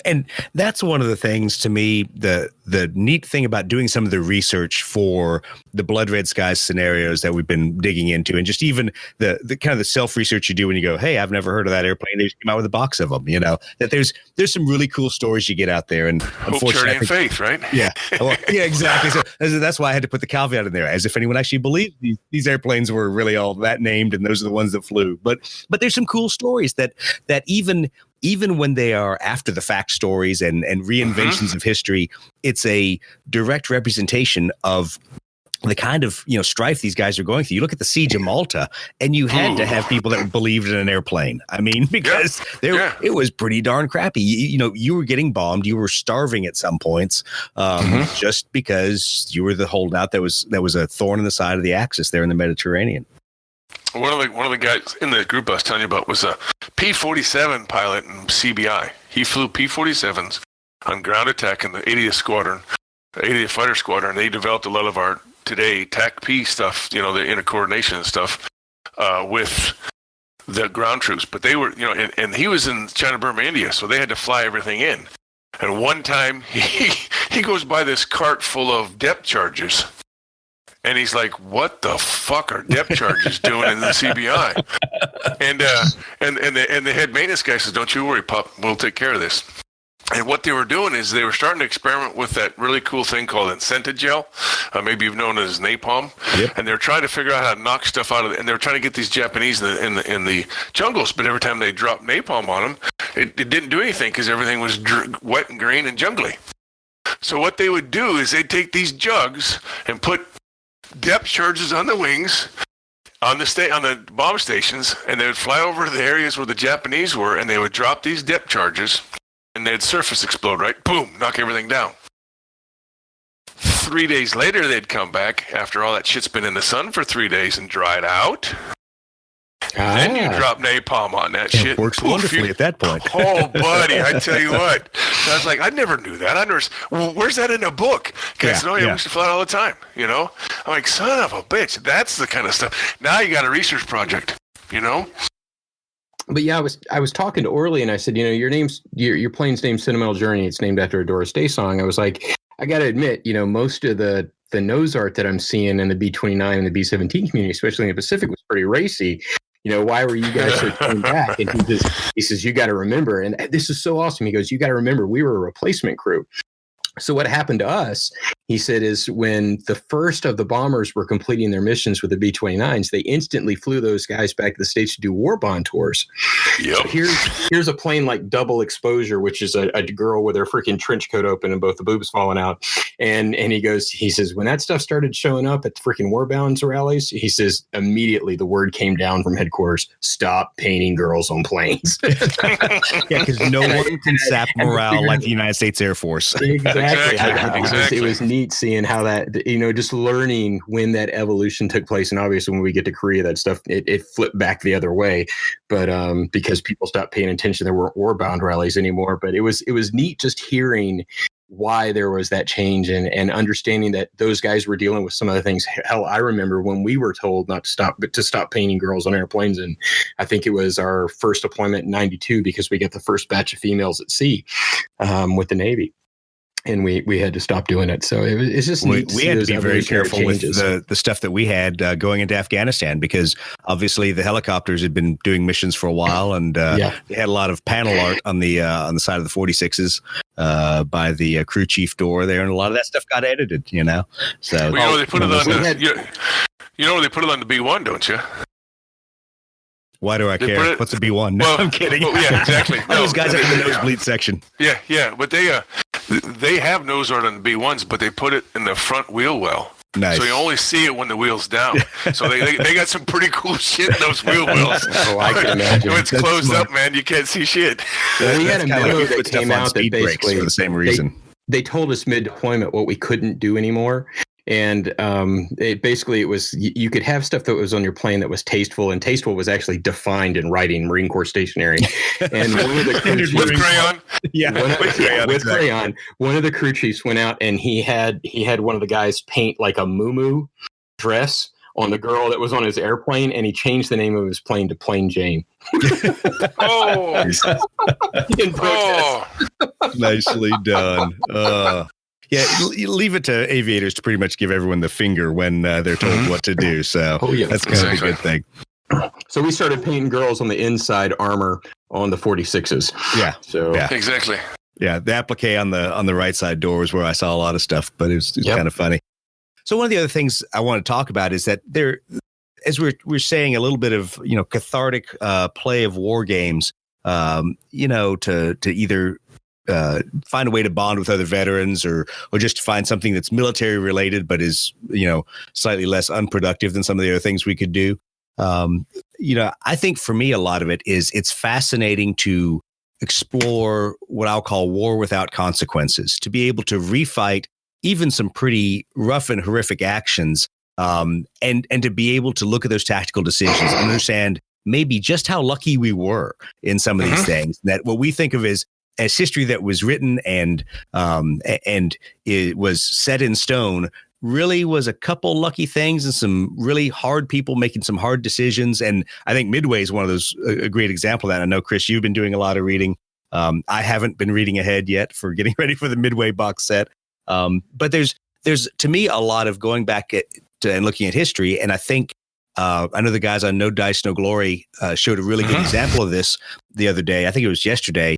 and that's one of the things to me, the neat thing about doing some of the research for the Blood Red Skies scenarios that we've been digging into, and just even the kind of the self-research you do when you go, hey, I've never heard of that airplane. They just came out with a box of them, that there's some really cool stories you get out there. And hope, charity, and faith, right? Yeah. Well, yeah, exactly. So that's why I had to put the caveat in there, as if anyone actually believed these airplanes were really all that named, and those are the ones that flew. But there's some cool stories that even when they are after the fact stories and reinventions of history, it's a direct representation of the kind of strife these guys are going through. You look at the siege of Malta, and you had to have people that believed in an airplane. I mean, because it was pretty darn crappy. You were getting bombed, you were starving at some points, just because you were the holdout that was a thorn in the side of the Axis there in the Mediterranean. One of the guys in the group I was telling you about was a P-47 pilot in CBI. He flew P-47s on ground attack in the 80th Squadron, the 80th Fighter Squadron. They developed a lot of our today TAC-P stuff, the intercoordination and stuff, with the ground troops. But they were, and he was in China, Burma, India, so they had to fly everything in. And one time he goes by this cart full of depth charges. And he's like, "What the fuck are depth charges doing in the CBI?" And the head maintenance guy says, "Don't you worry, pup. We'll take care of this." And what they were doing is they were starting to experiment with that really cool thing called incented gel. Maybe you've known it as napalm. Yep. And they're trying to figure out how to knock stuff out of it. And they're trying to get these Japanese in the jungles. But every time they dropped napalm on them, it didn't do anything because everything was wet and green and jungly. So what they would do is they'd take these jugs and put depth charges on the wings on the bomb stations, and they would fly over the areas where the Japanese were, and they would drop these depth charges, and they'd surface explode, right? Boom, knock everything down. 3 days later, they'd come back after all that shit's been in the sun for 3 days and dried out. Then you drop napalm on that shit. It works wonderfully at that point. Oh, buddy, I tell you what. I was like, I never knew that. Well, where's that in a book? Guys said, we used to fly all the time, I'm like, son of a bitch. That's the kind of stuff. Now you got a research project, But yeah, I was talking to Orly, and I said, your plane's named Sentimental Journey. It's named after a Doris Day song. I was like, I got to admit, most of the nose art that I'm seeing in the B-29 and the B-17 community, especially in the Pacific, was pretty racy. Why were you guys so turned back? And he says, you got to remember, and this is so awesome. He goes, you got to remember, we were a replacement crew. So what happened to us, he said, is when the first of the bombers were completing their missions with the B-29s, they instantly flew those guys back to the States to do war bond tours. Yep. So here's a plane like double exposure, which is a girl with her freaking trench coat open and both the boobs falling out. And he says, when that stuff started showing up at the freaking war bonds rallies, he says, immediately the word came down from headquarters, stop painting girls on planes. Yeah, because no one can sap morale like the United States Air Force. Exactly. Exactly. It was neat seeing how that, just learning when that evolution took place. And obviously when we get to Korea, that stuff, it flipped back the other way. But because people stopped paying attention, there weren't war-bound rallies anymore. But it was neat just hearing why there was that change and understanding that those guys were dealing with some of the things. Hell, I remember when we were told not to stop, but to stop painting girls on airplanes. And I think it was our first deployment in 92 because we got the first batch of females at sea with the Navy. And we had to stop doing it. So it's just neat. We had to be very careful with the stuff that we had going into Afghanistan because obviously the helicopters had been doing missions for a while, and they had a lot of panel art on the side of the 46s by the crew chief door there, and a lot of that stuff got edited. So they put it on they put it on the B1, don't you? Why do I care? What's a B1? No, I'm kidding. Well, yeah, exactly. Those guys are in the nosebleed section. Yeah, but they have nose art on the B1s, but they put it in the front wheel well. Nice. So you only see it when the wheel's down. So they got some pretty cool shit in those wheel wells. Oh, I can imagine. When it's closed up, man, you can't see shit. Well, we had a memo that came out that basically for the same reason. They told us mid-deployment what we couldn't do anymore. And it was you could have stuff that was on your plane that was tasteful, and tasteful was actually defined in writing, Marine Corps stationery. And one of the crew chiefs, with crayon, with crayon. One of the crew chiefs went out and he had one of the guys paint like a muumuu dress on the girl that was on his airplane, and he changed the name of his plane to Plain Jane. In protest. Nicely done. Yeah, you leave it to aviators to pretty much give everyone the finger when they're told what to do. So that's kind of a good thing. So we started painting girls on the inside armor on the 46s. Yeah. So exactly. Yeah, the applique on the right side door is where I saw a lot of stuff, but it was kind of funny. So one of the other things I want to talk about is that there, as we're saying, a little bit of cathartic play of war games. To either find a way to bond with other veterans or just to find something that's military related, but is, slightly less unproductive than some of the other things we could do. I think for me, a lot of it is it's fascinating to explore what I'll call war without consequences, to be able to refight even some pretty rough and horrific actions, and to be able to look at those tactical decisions and understand maybe just how lucky we were in some of these things, that what we think of as history that was written and it was set in stone really was a couple lucky things and some really hard people making some hard decisions. And I think Midway is one of those, a great example of that. I know, Chris, you've been doing a lot of reading. I haven't been reading ahead yet for getting ready for the Midway box set. But there's to me a lot of going back and looking at history. And I think I know the guys on No Dice, No Glory showed a really good example of this the other day. I think it was yesterday.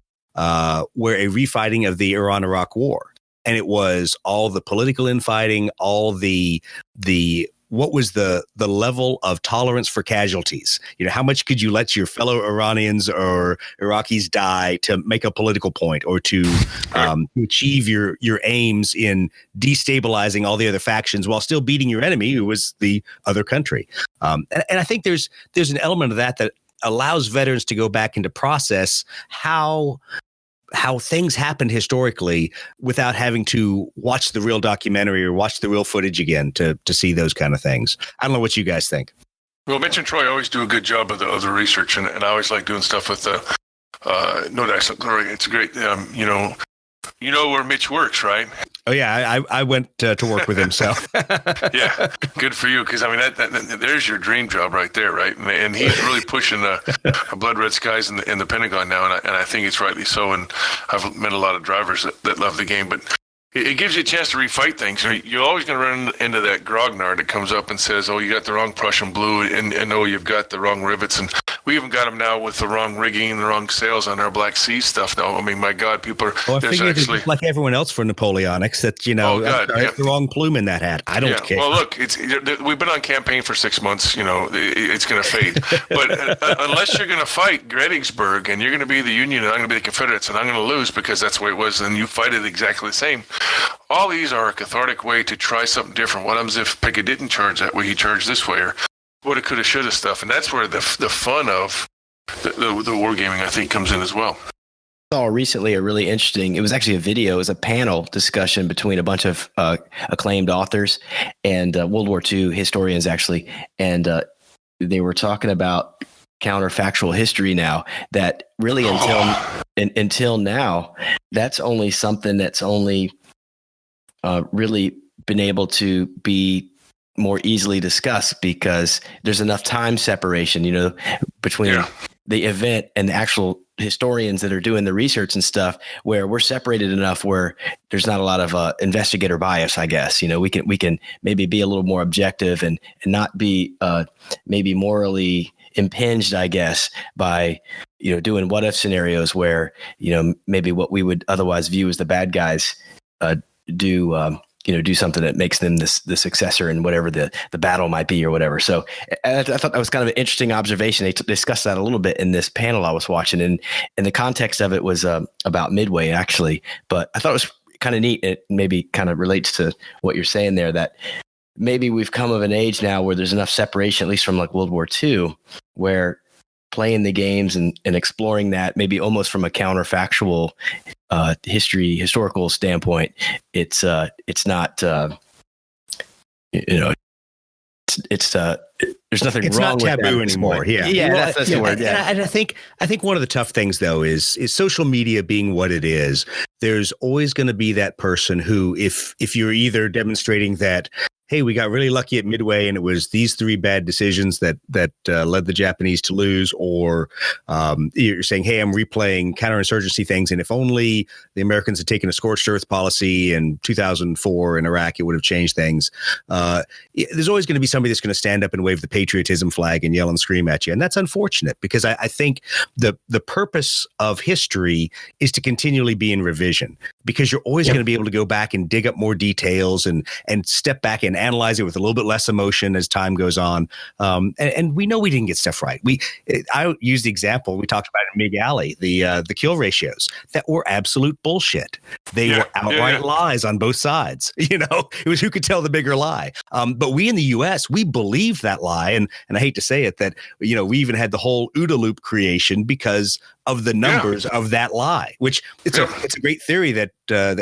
Where a refighting of the Iran-Iraq war, and it was all the political infighting, all the what was the level of tolerance for casualties? How much could you let your fellow Iranians or Iraqis die to make a political point or to achieve your aims in destabilizing all the other factions while still beating your enemy, who was the other country? And I think there's an element of that allows veterans to go back and to process how things happened historically without having to watch the real documentary or watch the real footage again to see those kind of things. I don't know what you guys think. Well, Mitch and Troy always do a good job of the research, and I always like doing stuff with No Dice, No Glory. It's great. You know where Mitch works, right? Oh yeah, I went to work with him. So yeah, good for you. Because I mean, that there's your dream job right there, right? And he's really pushing Blood Red Skies in the Pentagon now, and I think it's rightly so. And I've met a lot of drivers that love the game. But it gives you a chance to refight things. You're always going to run into that grognard that comes up and says, "Oh, you got the wrong Prussian blue," and "Oh, you've got the wrong rivets." And we even got them now with the wrong rigging and the wrong sails on our Black Sea stuff. Now, I mean, my God, people are. Well, I figured it's like everyone else for Napoleonics that the wrong plume in that hat. I don't care. Well, look, we've been on campaign for 6 months. It's going to fade. But unless you're going to fight Gettysburg and you're going to be the Union and I'm going to be the Confederates and I'm going to lose because that's the way it was, and you fight it exactly the same. All these are a cathartic way to try something different. What happens if Pickett didn't charge that way? He charged this way, or what it could have, should have stuff. And that's where the fun of the wargaming, I think, comes in as well. I saw recently a really interesting, it was actually a video, it was a panel discussion between a bunch of acclaimed authors and World War II historians, actually. And they were talking about counterfactual history now, that really until now, that's only something that's only really been able to be more easily discussed because there's enough time separation, between the event and the actual historians that are doing the research and stuff, where we're separated enough where there's not a lot of investigator bias, I guess. We can maybe be a little more objective and not be maybe morally impinged, I guess, by doing what if scenarios where maybe what we would otherwise view as the bad guys do something that makes them the successor in whatever the battle might be or whatever. So I thought that was kind of an interesting observation. They discussed that a little bit in this panel I was watching, and the context of it was about Midway, actually. But I thought it was kind of neat. It maybe kind of relates to what you're saying there, that maybe we've come of an age now where there's enough separation, at least from like World War II, where playing the games and exploring that maybe almost from a counterfactual historical standpoint, it's not it's there's nothing it's wrong not with taboo that anymore. That's the word. Yeah. And I think one of the tough things though is social media being what it is. There's always going to be that person who, if you're either demonstrating that, hey, we got really lucky at Midway and it was these 3 bad decisions that led the Japanese to lose, or you're saying, hey, I'm replaying counterinsurgency things, and if only the Americans had taken a scorched earth policy in 2004 in Iraq, it would have changed things. There's always going to be somebody that's going to stand up and wave the patriotism flag and yell and scream at you, and that's unfortunate because I think the purpose of history is to continually be in revision, because you're always going to be able to go back and dig up more details and step back and analyze it with a little bit less emotion as time goes on. And we know we didn't get stuff right. I use the example we talked about in Mig Alley, the kill ratios that were absolute bullshit. They were outright lies on both sides. It was who could tell the bigger lie. But we in the U.S., we believed that lie. And I hate to say it, that, we even had the whole OODA loop creation because of the numbers of that lie, which it's a great theory that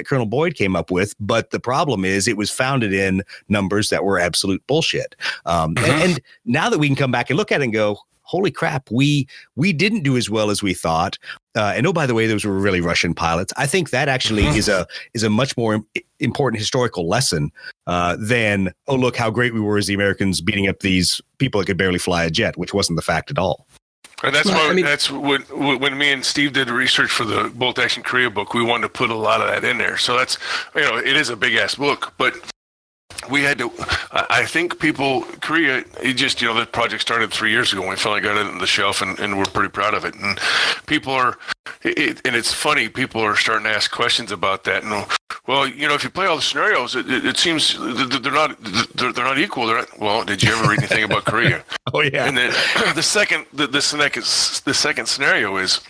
Colonel Boyd came up with. But the problem is it was founded in numbers that were absolute bullshit. And now that we can come back and look at it and go, holy crap, we didn't do as well as we thought. And by the way, those were really Russian pilots. I think that actually is a much more important historical lesson than, oh, look how great we were as the Americans beating up these people that could barely fly a jet, which wasn't the fact at all. And that's that's when me and Steve did research for the Bolt Action Korea book, we wanted to put a lot of that in there. So that's, it is a big ass book, but we had to, I think Korea, it just, the project started 3 years ago when we finally got it on the shelf, and we're pretty proud of it. And people are, and it's funny, people are starting to ask questions about that. And, well, if you play all the scenarios, it seems they're not equal. Well, did you ever read anything about Korea? Oh yeah. And then the second scenario is,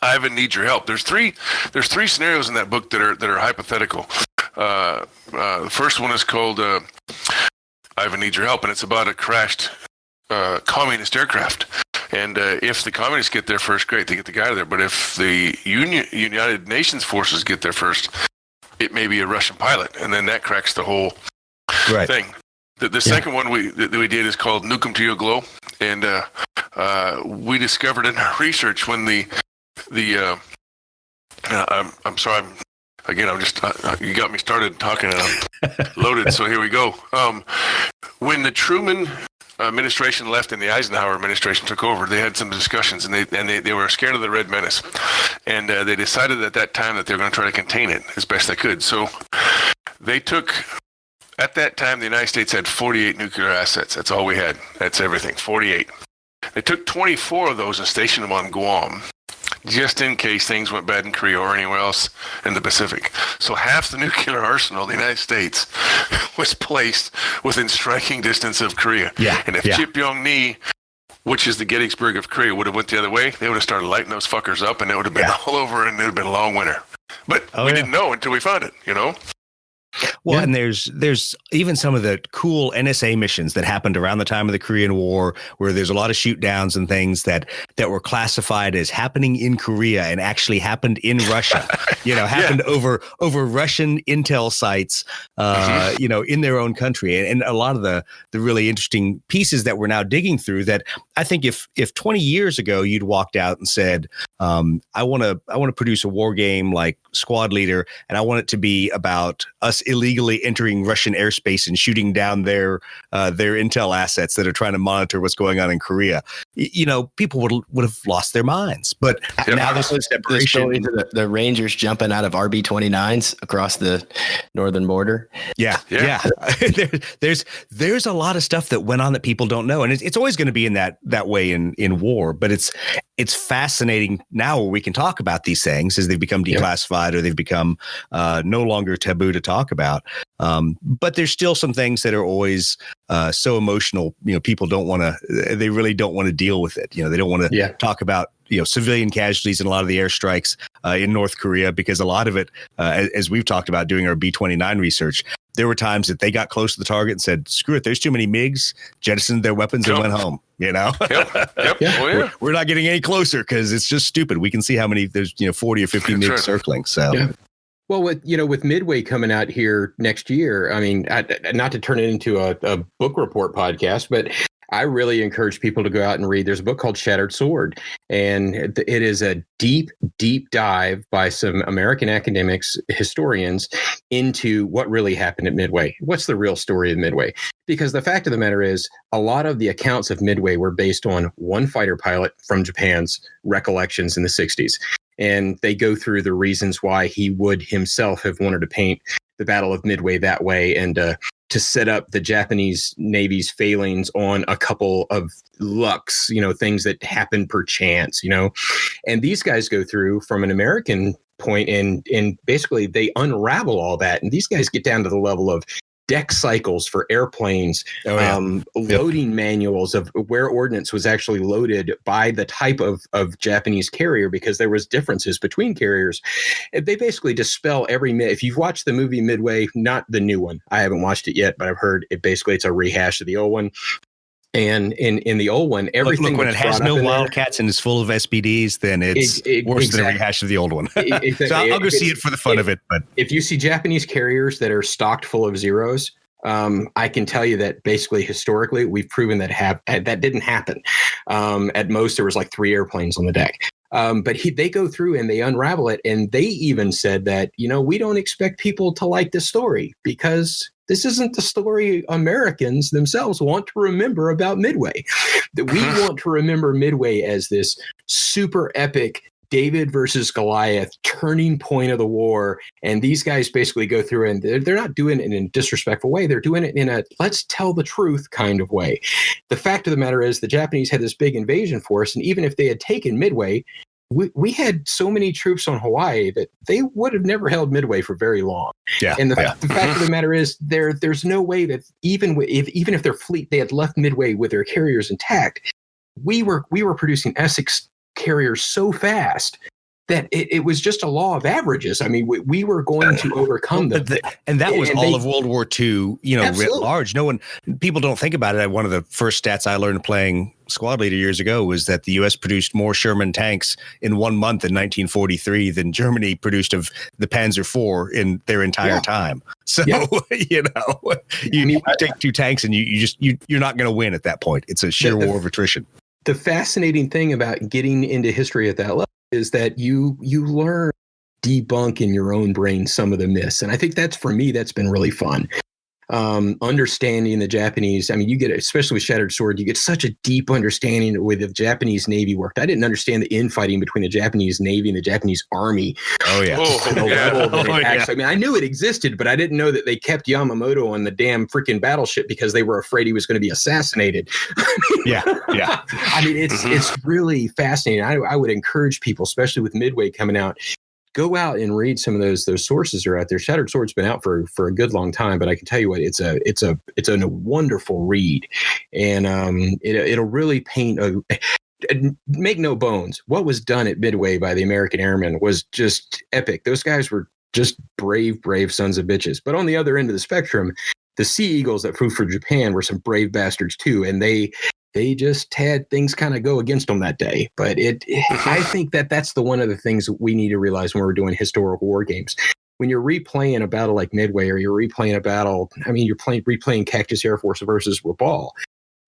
Ivan needs your help. There's three scenarios in that book that are hypothetical. The first one is called Ivan Needs Your Help, and it's about a crashed communist aircraft. And if the communists get there first, great, they get the guy there. But if the United Nations forces get there first, it may be a Russian pilot, and then that cracks the whole thing. The second one that we did is called Nuke 'em to your glow, and we discovered in our research when I'm sorry. I'm just, you got me started talking and I'm loaded, so here we go. When the Truman administration left and the Eisenhower administration took over, they had some discussions, and they were scared of the Red Menace, and they decided at that time that they were going to try to contain it as best they could. So they took, at that time, the United States had 48 nuclear assets. That's all we had. That's everything, 48. They took 24 of those and stationed them on Guam, just in case things went bad in Korea or anywhere else in the Pacific. So half the nuclear arsenal of the United States was placed within striking distance of Korea. Yeah, and if Chip Yong-ni, which is the Gettysburg of Korea, would have went the other way, they would have started lighting those fuckers up, and it would have been all over, and it would have been a long winter. But we didn't know until we found it, you know? Well, and there's even some of the cool NSA missions that happened around the time of the Korean War, where there's a lot of shoot downs and things that were classified as happening in Korea and actually happened in Russia. Happened over Russian intel sites, in their own country. And a lot of the really interesting pieces that we're now digging through that I think if 20 years ago you'd walked out and said, I want to produce a war game like Squad Leader, and I want it to be about us illegally entering Russian airspace and shooting down their intel assets that are trying to monitor what's going on in Korea. People would have lost their minds. But now there's a separation. The Rangers jumping out of RB-29s across the northern border. Yeah. There's a lot of stuff that went on that people don't know, and it's always going to be in that way in war. But it's fascinating now where we can talk about these things as they've become declassified or they've become no longer taboo to talk about. But there's still some things that are always so emotional. People they really don't want to deal with it. They don't want to talk about civilian casualties in a lot of the airstrikes in North Korea, because a lot of it, as we've talked about doing our B-29 research, there were times that they got close to the target and said, screw it, there's too many MiGs, jettisoned their weapons and went home, Yep. Oh, yeah. We're not getting any closer because it's just stupid. We can see how many, there's 40 or 50 MiGs circling. So. Yeah. Well, with Midway coming out here next year, I mean, not to turn it into a book report podcast, but I really encourage people to go out and read. There's a book called Shattered Sword, and it is a deep, deep dive by some American academics, historians, into what really happened at Midway. What's the real story of Midway? Because the fact of the matter is, a lot of the accounts of Midway were based on one fighter pilot from Japan's recollections in the 60s. And they go through the reasons why he would himself have wanted to paint the Battle of Midway that way, and to set up the Japanese Navy's failings on a couple of lucks, things that happen per chance, and these guys go through from an American point, and basically they unravel all that. And these guys get down to the level of deck cycles for airplanes, loading manuals of where ordnance was actually loaded by the type of Japanese carrier, because there was differences between carriers. They basically dispel if you've watched the movie Midway, not the new one, I haven't watched it yet, but I've heard it's a rehash of the old one. And in the old one, everything look when it has no Wildcats and is full of SPDs, then it's worse than a rehash of the old one. So I'll go see it for the fun of it. But if you see Japanese carriers that are stocked full of zeros, I can tell you that basically historically we've proven that that didn't happen. At most, there was like 3 airplanes on the deck. But they go through and they unravel it, and they even said that we don't expect people to like this story because this isn't the story Americans themselves want to remember about Midway. That we want to remember Midway as this super epic David versus Goliath turning point of the war. And these guys basically go through, and they're not doing it in a disrespectful way. They're doing it in a let's tell the truth kind of way. The fact of the matter is the Japanese had this big invasion force, and even if they had taken Midway, we had so many troops on Hawaii that they would have never held Midway for very long. Yeah. And the fact of the matter is there's no way that even if their fleet, they had left Midway with their carriers intact, we were producing Essex carriers so fast that it was just a law of averages. I mean, we were going to overcome them. And that was all of World War II, writ large. People don't think about it. One of the first stats I learned playing Squad Leader years ago was that the U.S. produced more Sherman tanks in 1 month in 1943 than Germany produced of the Panzer IV in their entire time. So, you take 2 tanks and you're not going to win at that point. It's a sheer war of attrition. The fascinating thing about getting into history at that level is that you learn debunk in your own brain some of the myths. And I think that's been really fun. understanding the Japanese. I mean, you get, especially with Shattered Sword, you get such a deep understanding with the Japanese Navy worked. I didn't understand the infighting between the Japanese Navy and the Japanese Army. Oh yeah. I mean, I knew it existed, but I didn't know that they kept Yamamoto on the damn freaking battleship because they were afraid he was going to be assassinated. Yeah. I mean, it's really fascinating. I would encourage people, especially with Midway coming out, go out and read some of those sources that are out there. Shattered Sword's been out for a good long time, but I can tell you what, it's a wonderful read, and it'll really paint make no bones, what was done at Midway by the American Airmen was just epic. Those guys were just brave sons of bitches. But on the other end of the spectrum, the Sea Eagles that flew for Japan were some brave bastards too, and they just had things kind of go against them that day. But I think that's the one of the things that we need to realize when we're doing historical war games. When you're replaying a battle like Midway, or you're replaying a battle, I mean, you're replaying Cactus Air Force versus Rabaul,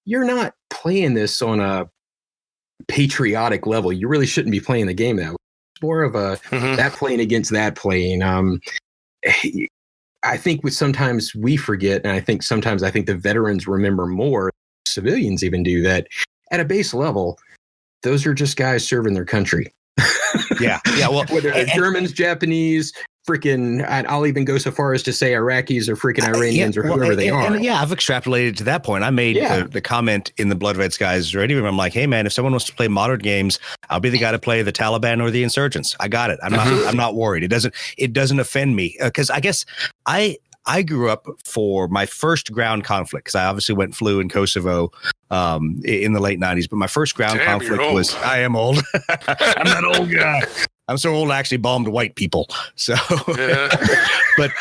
you're not playing this on a patriotic level. You really shouldn't be playing the game that way. It's more of a that plane against that plane. I think sometimes we forget, and I think the veterans remember more. Civilians even do that at a base level. Those are just guys serving their country. Yeah. Well, whether they're Germans, Japanese, freaking, I'll even go so far as to say Iraqis or freaking Iranians or whoever they are. And I've extrapolated to that point. I made the comment in the Blood Red Skies radio room. I'm like, hey man, if someone wants to play modern games, I'll be the guy to play the Taliban or the insurgents. I got it. I'm not worried. It doesn't offend me, because I guess I grew up for my first ground conflict, because I obviously flew in Kosovo in the late 90s. But my first ground conflict was, I am old. I'm that old guy. I'm so old I actually bombed white people. So, but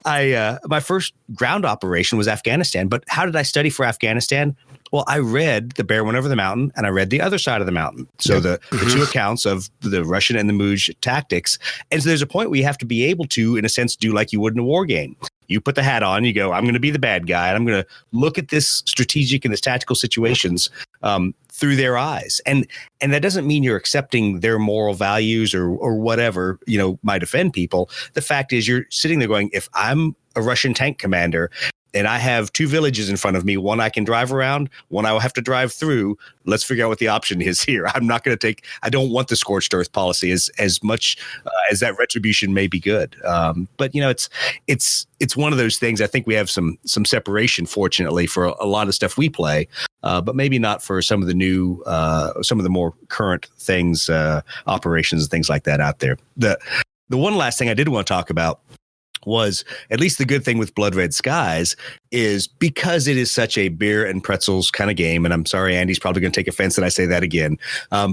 my first ground operation was Afghanistan. But how did I study for Afghanistan? Well, I read The Bear Went Over the Mountain, and I read The Other Side of the Mountain. So the two accounts of the Russian and the Muj tactics. And so there's a point where you have to be able to, in a sense, do like you would in a war game. You put the hat on, you go, I'm going to be the bad guy, and I'm going to look at this strategic and this tactical situations through their eyes. And that doesn't mean you're accepting their moral values or whatever, might offend people. The fact is, you're sitting there going, if I'm a Russian tank commander and I have two villages in front of me, one I can drive around, one I will have to drive through, let's figure out what the option is here. I'm not going to I don't want the scorched earth policy as much as that retribution may be good. But it's one of those things. I think we have some separation, fortunately, for a lot of stuff we play, but maybe not for some of the new, some of the more current things, operations and things like that out there. The one last thing I did want to talk about was, at least the good thing with Blood Red Skies is, because it is such a beer and pretzels kind of game, and I'm sorry, Andy's probably going to take offense that I say that again,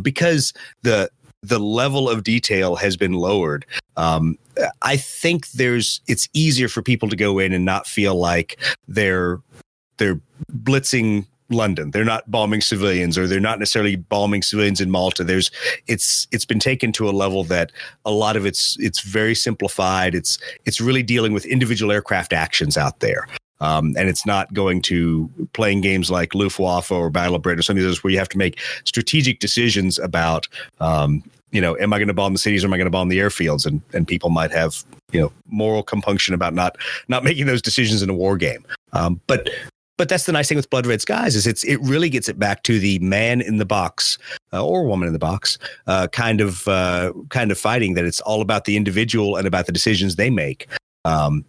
because the level of detail has been lowered. I think it's easier for people to go in and not feel like they're blitzing London. They're not bombing civilians, or they're not necessarily bombing civilians in Malta. It's been taken to a level that a lot of it's very simplified. It's really dealing with individual aircraft actions out there. And it's not going to playing games like Luftwaffe or Battle of Britain or some of those where you have to make strategic decisions about, am I going to bomb the cities, or am I going to bomb the airfields? And people might have, moral compunction about not making those decisions in a war game. But that's the nice thing with Blood Red Skies, is it really gets it back to the man in the box or woman in the box kind of fighting, that it's all about the individual and about the decisions they make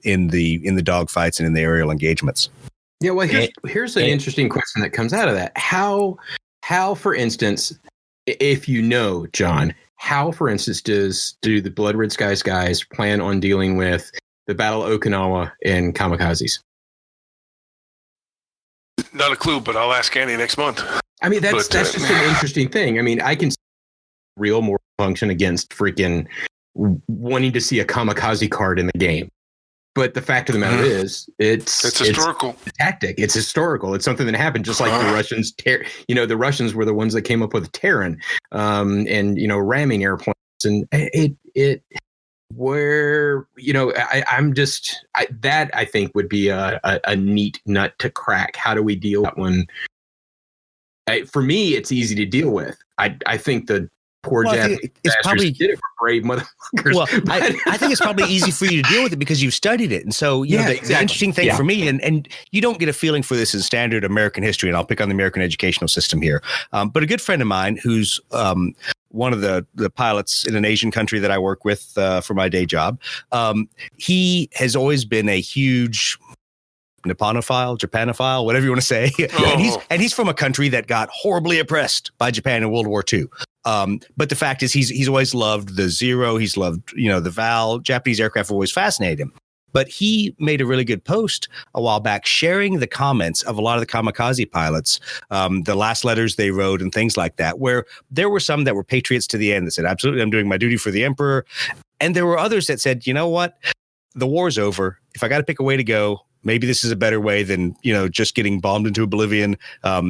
in the dogfights and in the aerial engagements. Yeah, well, here's an interesting question that comes out of that. How, for instance, if John, how, for instance, do the Blood Red Skies guys plan on dealing with the Battle of Okinawa and kamikazes? Not a clue, but I'll ask Andy next month. I mean, that's just an interesting thing. I mean, I can see real moral function against freaking wanting to see a kamikaze card in the game. But the fact of the matter is, it's historical. It's a tactic. It's historical. It's something that happened, just like the Russians. The Russians were the ones that came up with Terran, and ramming airplanes, and I think would be a neat nut to crack. How do we deal with that one? For me, it's easy to deal with. I think the Poor Well, I Japanese think it's bastards probably- did it for brave motherfuckers. Well, I think it's probably easy for you to deal with it because you've studied it. And so, you know, the interesting thing for me, and you don't get a feeling for this in standard American history, and I'll pick on the American educational system here. But a good friend of mine who's one of the pilots in an Asian country that I work with for my day job, he has always been a huge Nipponophile, Japanophile, whatever you want to say. And he's from a country that got horribly oppressed by Japan in World War II. But the fact is he's always loved the Zero. He's loved, you know, the Val. Japanese aircraft have always fascinated him. But he made a really good post a while back sharing the comments of a lot of the kamikaze pilots, the last letters they wrote and things like that, where there were some that were patriots to the end that said, absolutely, I'm doing my duty for the emperor. And there were others that said, you know what? The war's over. If I got to pick a way to go, maybe this is a better way than, you know, just getting bombed into oblivion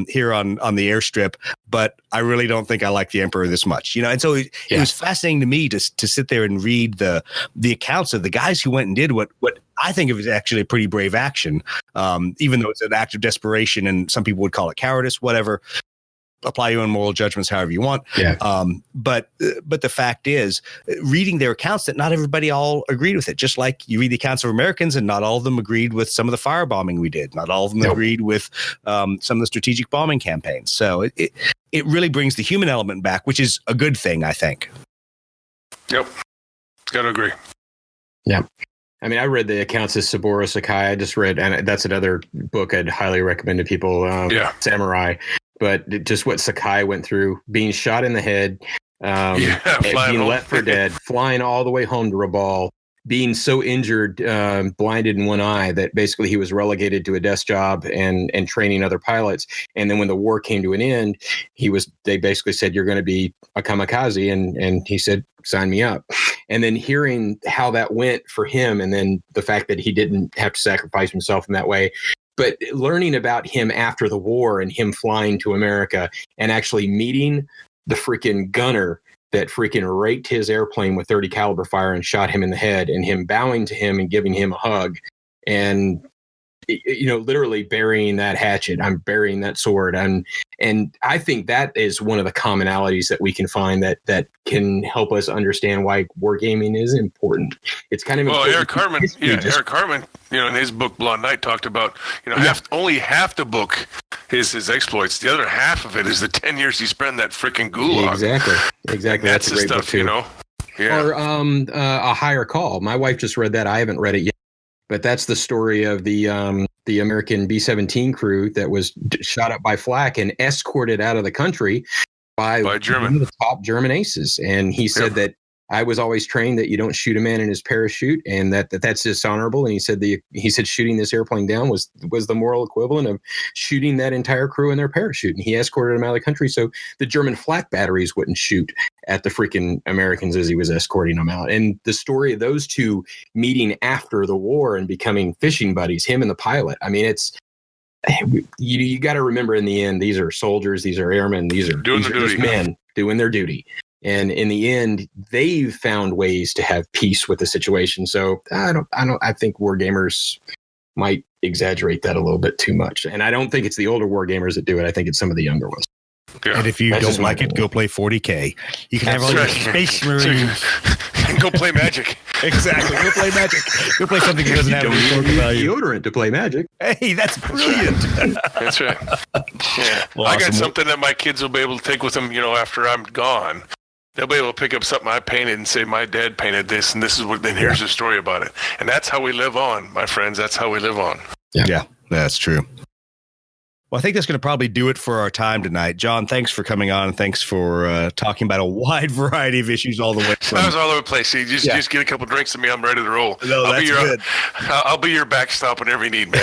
here on the airstrip. But I really don't think I like the emperor this much, you know. And so it was fascinating to me to sit there and read the accounts of the guys who went and did what I think of as actually a pretty brave action, even though it's an act of desperation and some people would call it cowardice, whatever. Apply your own moral judgments however you want. Yeah. But the fact is, reading their accounts, that not everybody all agreed with it. Just like you read the accounts of Americans, and not all of them agreed with some of the firebombing we did. Not all of them agreed with some of the strategic bombing campaigns. So it really brings the human element back, which is a good thing, I think. Yep, gotta agree. Yeah. I mean, I read the accounts of Saburo Sakai. I just read, and that's another book I'd highly recommend to people. Samurai. But just what Sakai went through, being shot in the head, being left for dead, flying all the way home to Rabaul, being so injured, blinded in one eye, that basically he was relegated to a desk job and training other pilots. And then when the war came to an end, they basically said, you're going to be a kamikaze. And he said, sign me up. And then hearing how that went for him, and then the fact that he didn't have to sacrifice himself in that way, but learning about him after the war and him flying to America and actually meeting the freaking gunner that freaking raked his airplane with 30 caliber fire and shot him in the head, and him bowing to him and giving him a hug, and, you know, literally burying that hatchet. I'm burying that sword. And I think that is one of the commonalities that we can find that can help us understand why wargaming is important. It's kind of Eric Carmen, you know, in his book Blonde Night, talked about, you know, only half the book is his exploits. The other half of it is the 10 years he spent in that freaking gulag. Exactly. That's a great book too. You know, or A Higher Call. My wife just read that. I haven't read it yet. But that's the story of the American B-17 crew that was shot up by flak and escorted out of the country by one of the top German aces. And he said that I was always trained that you don't shoot a man in his parachute, and that's dishonorable. And he said shooting this airplane down was the moral equivalent of shooting that entire crew in their parachute. And he escorted them out of the country so the German flak batteries wouldn't shoot at the freaking Americans as he was escorting them out. And the story of those two meeting after the war and becoming fishing buddies, him and the pilot. I mean, it's you got to remember, in the end, these are soldiers, these are airmen, these are just men doing their duty. And in the end, they've found ways to have peace with the situation. So I think wargamers might exaggerate that a little bit too much. And I don't think it's the older wargamers that do it. I think it's some of the younger ones. Yeah. And if you don't like it, go play 40K. You can have all your Space Marines. Go play Magic. Exactly. Go play Magic. Go play something that doesn't have any deodorant to play Magic. Hey, that's brilliant. That's right. Yeah. Well, I got something that my kids will be able to take with them, you know, after I'm gone. They'll be able to pick up something I painted and say, my dad painted this, and this is what, then here's the story about it. And that's how we live on, my friends. That's how we live on. Yeah, that's true. Well, I think that's going to probably do it for our time tonight. Jon, thanks for coming on, and thanks for talking about a wide variety of issues all the way from... I was all over the place. See, just get a couple drinks of me. I'm ready to roll. No, that's good. I'll be your backstop whenever you need, man.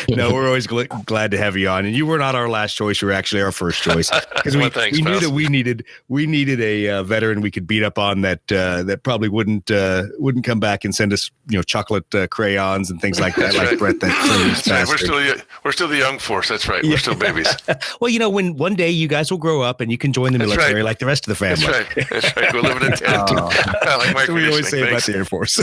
No, we're always glad to have you on. And you were not our last choice. You were actually our first choice. Because we knew that we needed a veteran we could beat up on that probably wouldn't come back and send us, you know, chocolate crayons and things like that, like Brett. That's right. We're still the young force. That's right. We're still babies. Well, you know, when one day you guys will grow up and you can join the military like the rest of the family. That's right. We'll live in a tent. Like that's what we always say about the Air Force.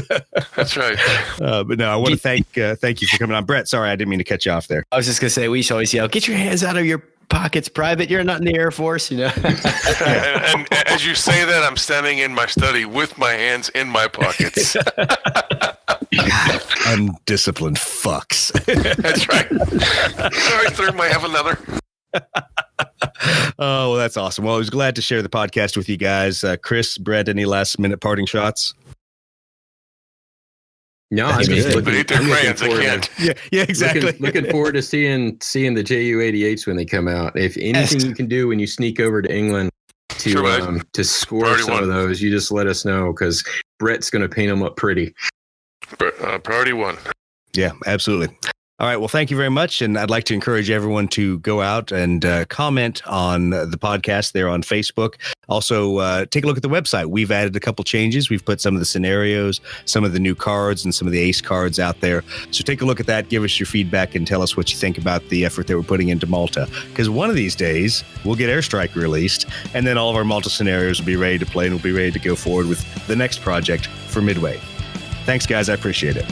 That's right. But no, I want to thank you for coming on. Brett, sorry, I didn't mean to cut you off there. I was just going to say, we should always yell, get your hands out of your pockets private. You're not in the Air Force, you know. and as you say that, I'm standing in my study with my hands in my pockets. Undisciplined fucks. That's right. Sorry, Thurm, I have another. Oh, well, that's awesome. Well, I was glad to share the podcast with you guys. Chris, Brett, any last minute parting shots? No, I mean, They eat their crayons. I can't. Yeah, exactly. Looking forward to seeing the JU-88s when they come out. If anything you can do when you sneak over to England to score Priority some one. of those, you just let us know because Brett's going to paint them up pretty. Priority one. Yeah, absolutely. All right. Well, thank you very much. And I'd like to encourage everyone to go out and comment on the podcast there on Facebook. Also, take a look at the website. We've added a couple changes. We've put some of the scenarios, some of the new cards, and some of the ace cards out there. So take a look at that. Give us your feedback and tell us what you think about the effort that we're putting into Malta. Because one of these days, we'll get Airstrike released, and then all of our Malta scenarios will be ready to play, and we'll be ready to go forward with the next project for Midway. Thanks, guys. I appreciate it.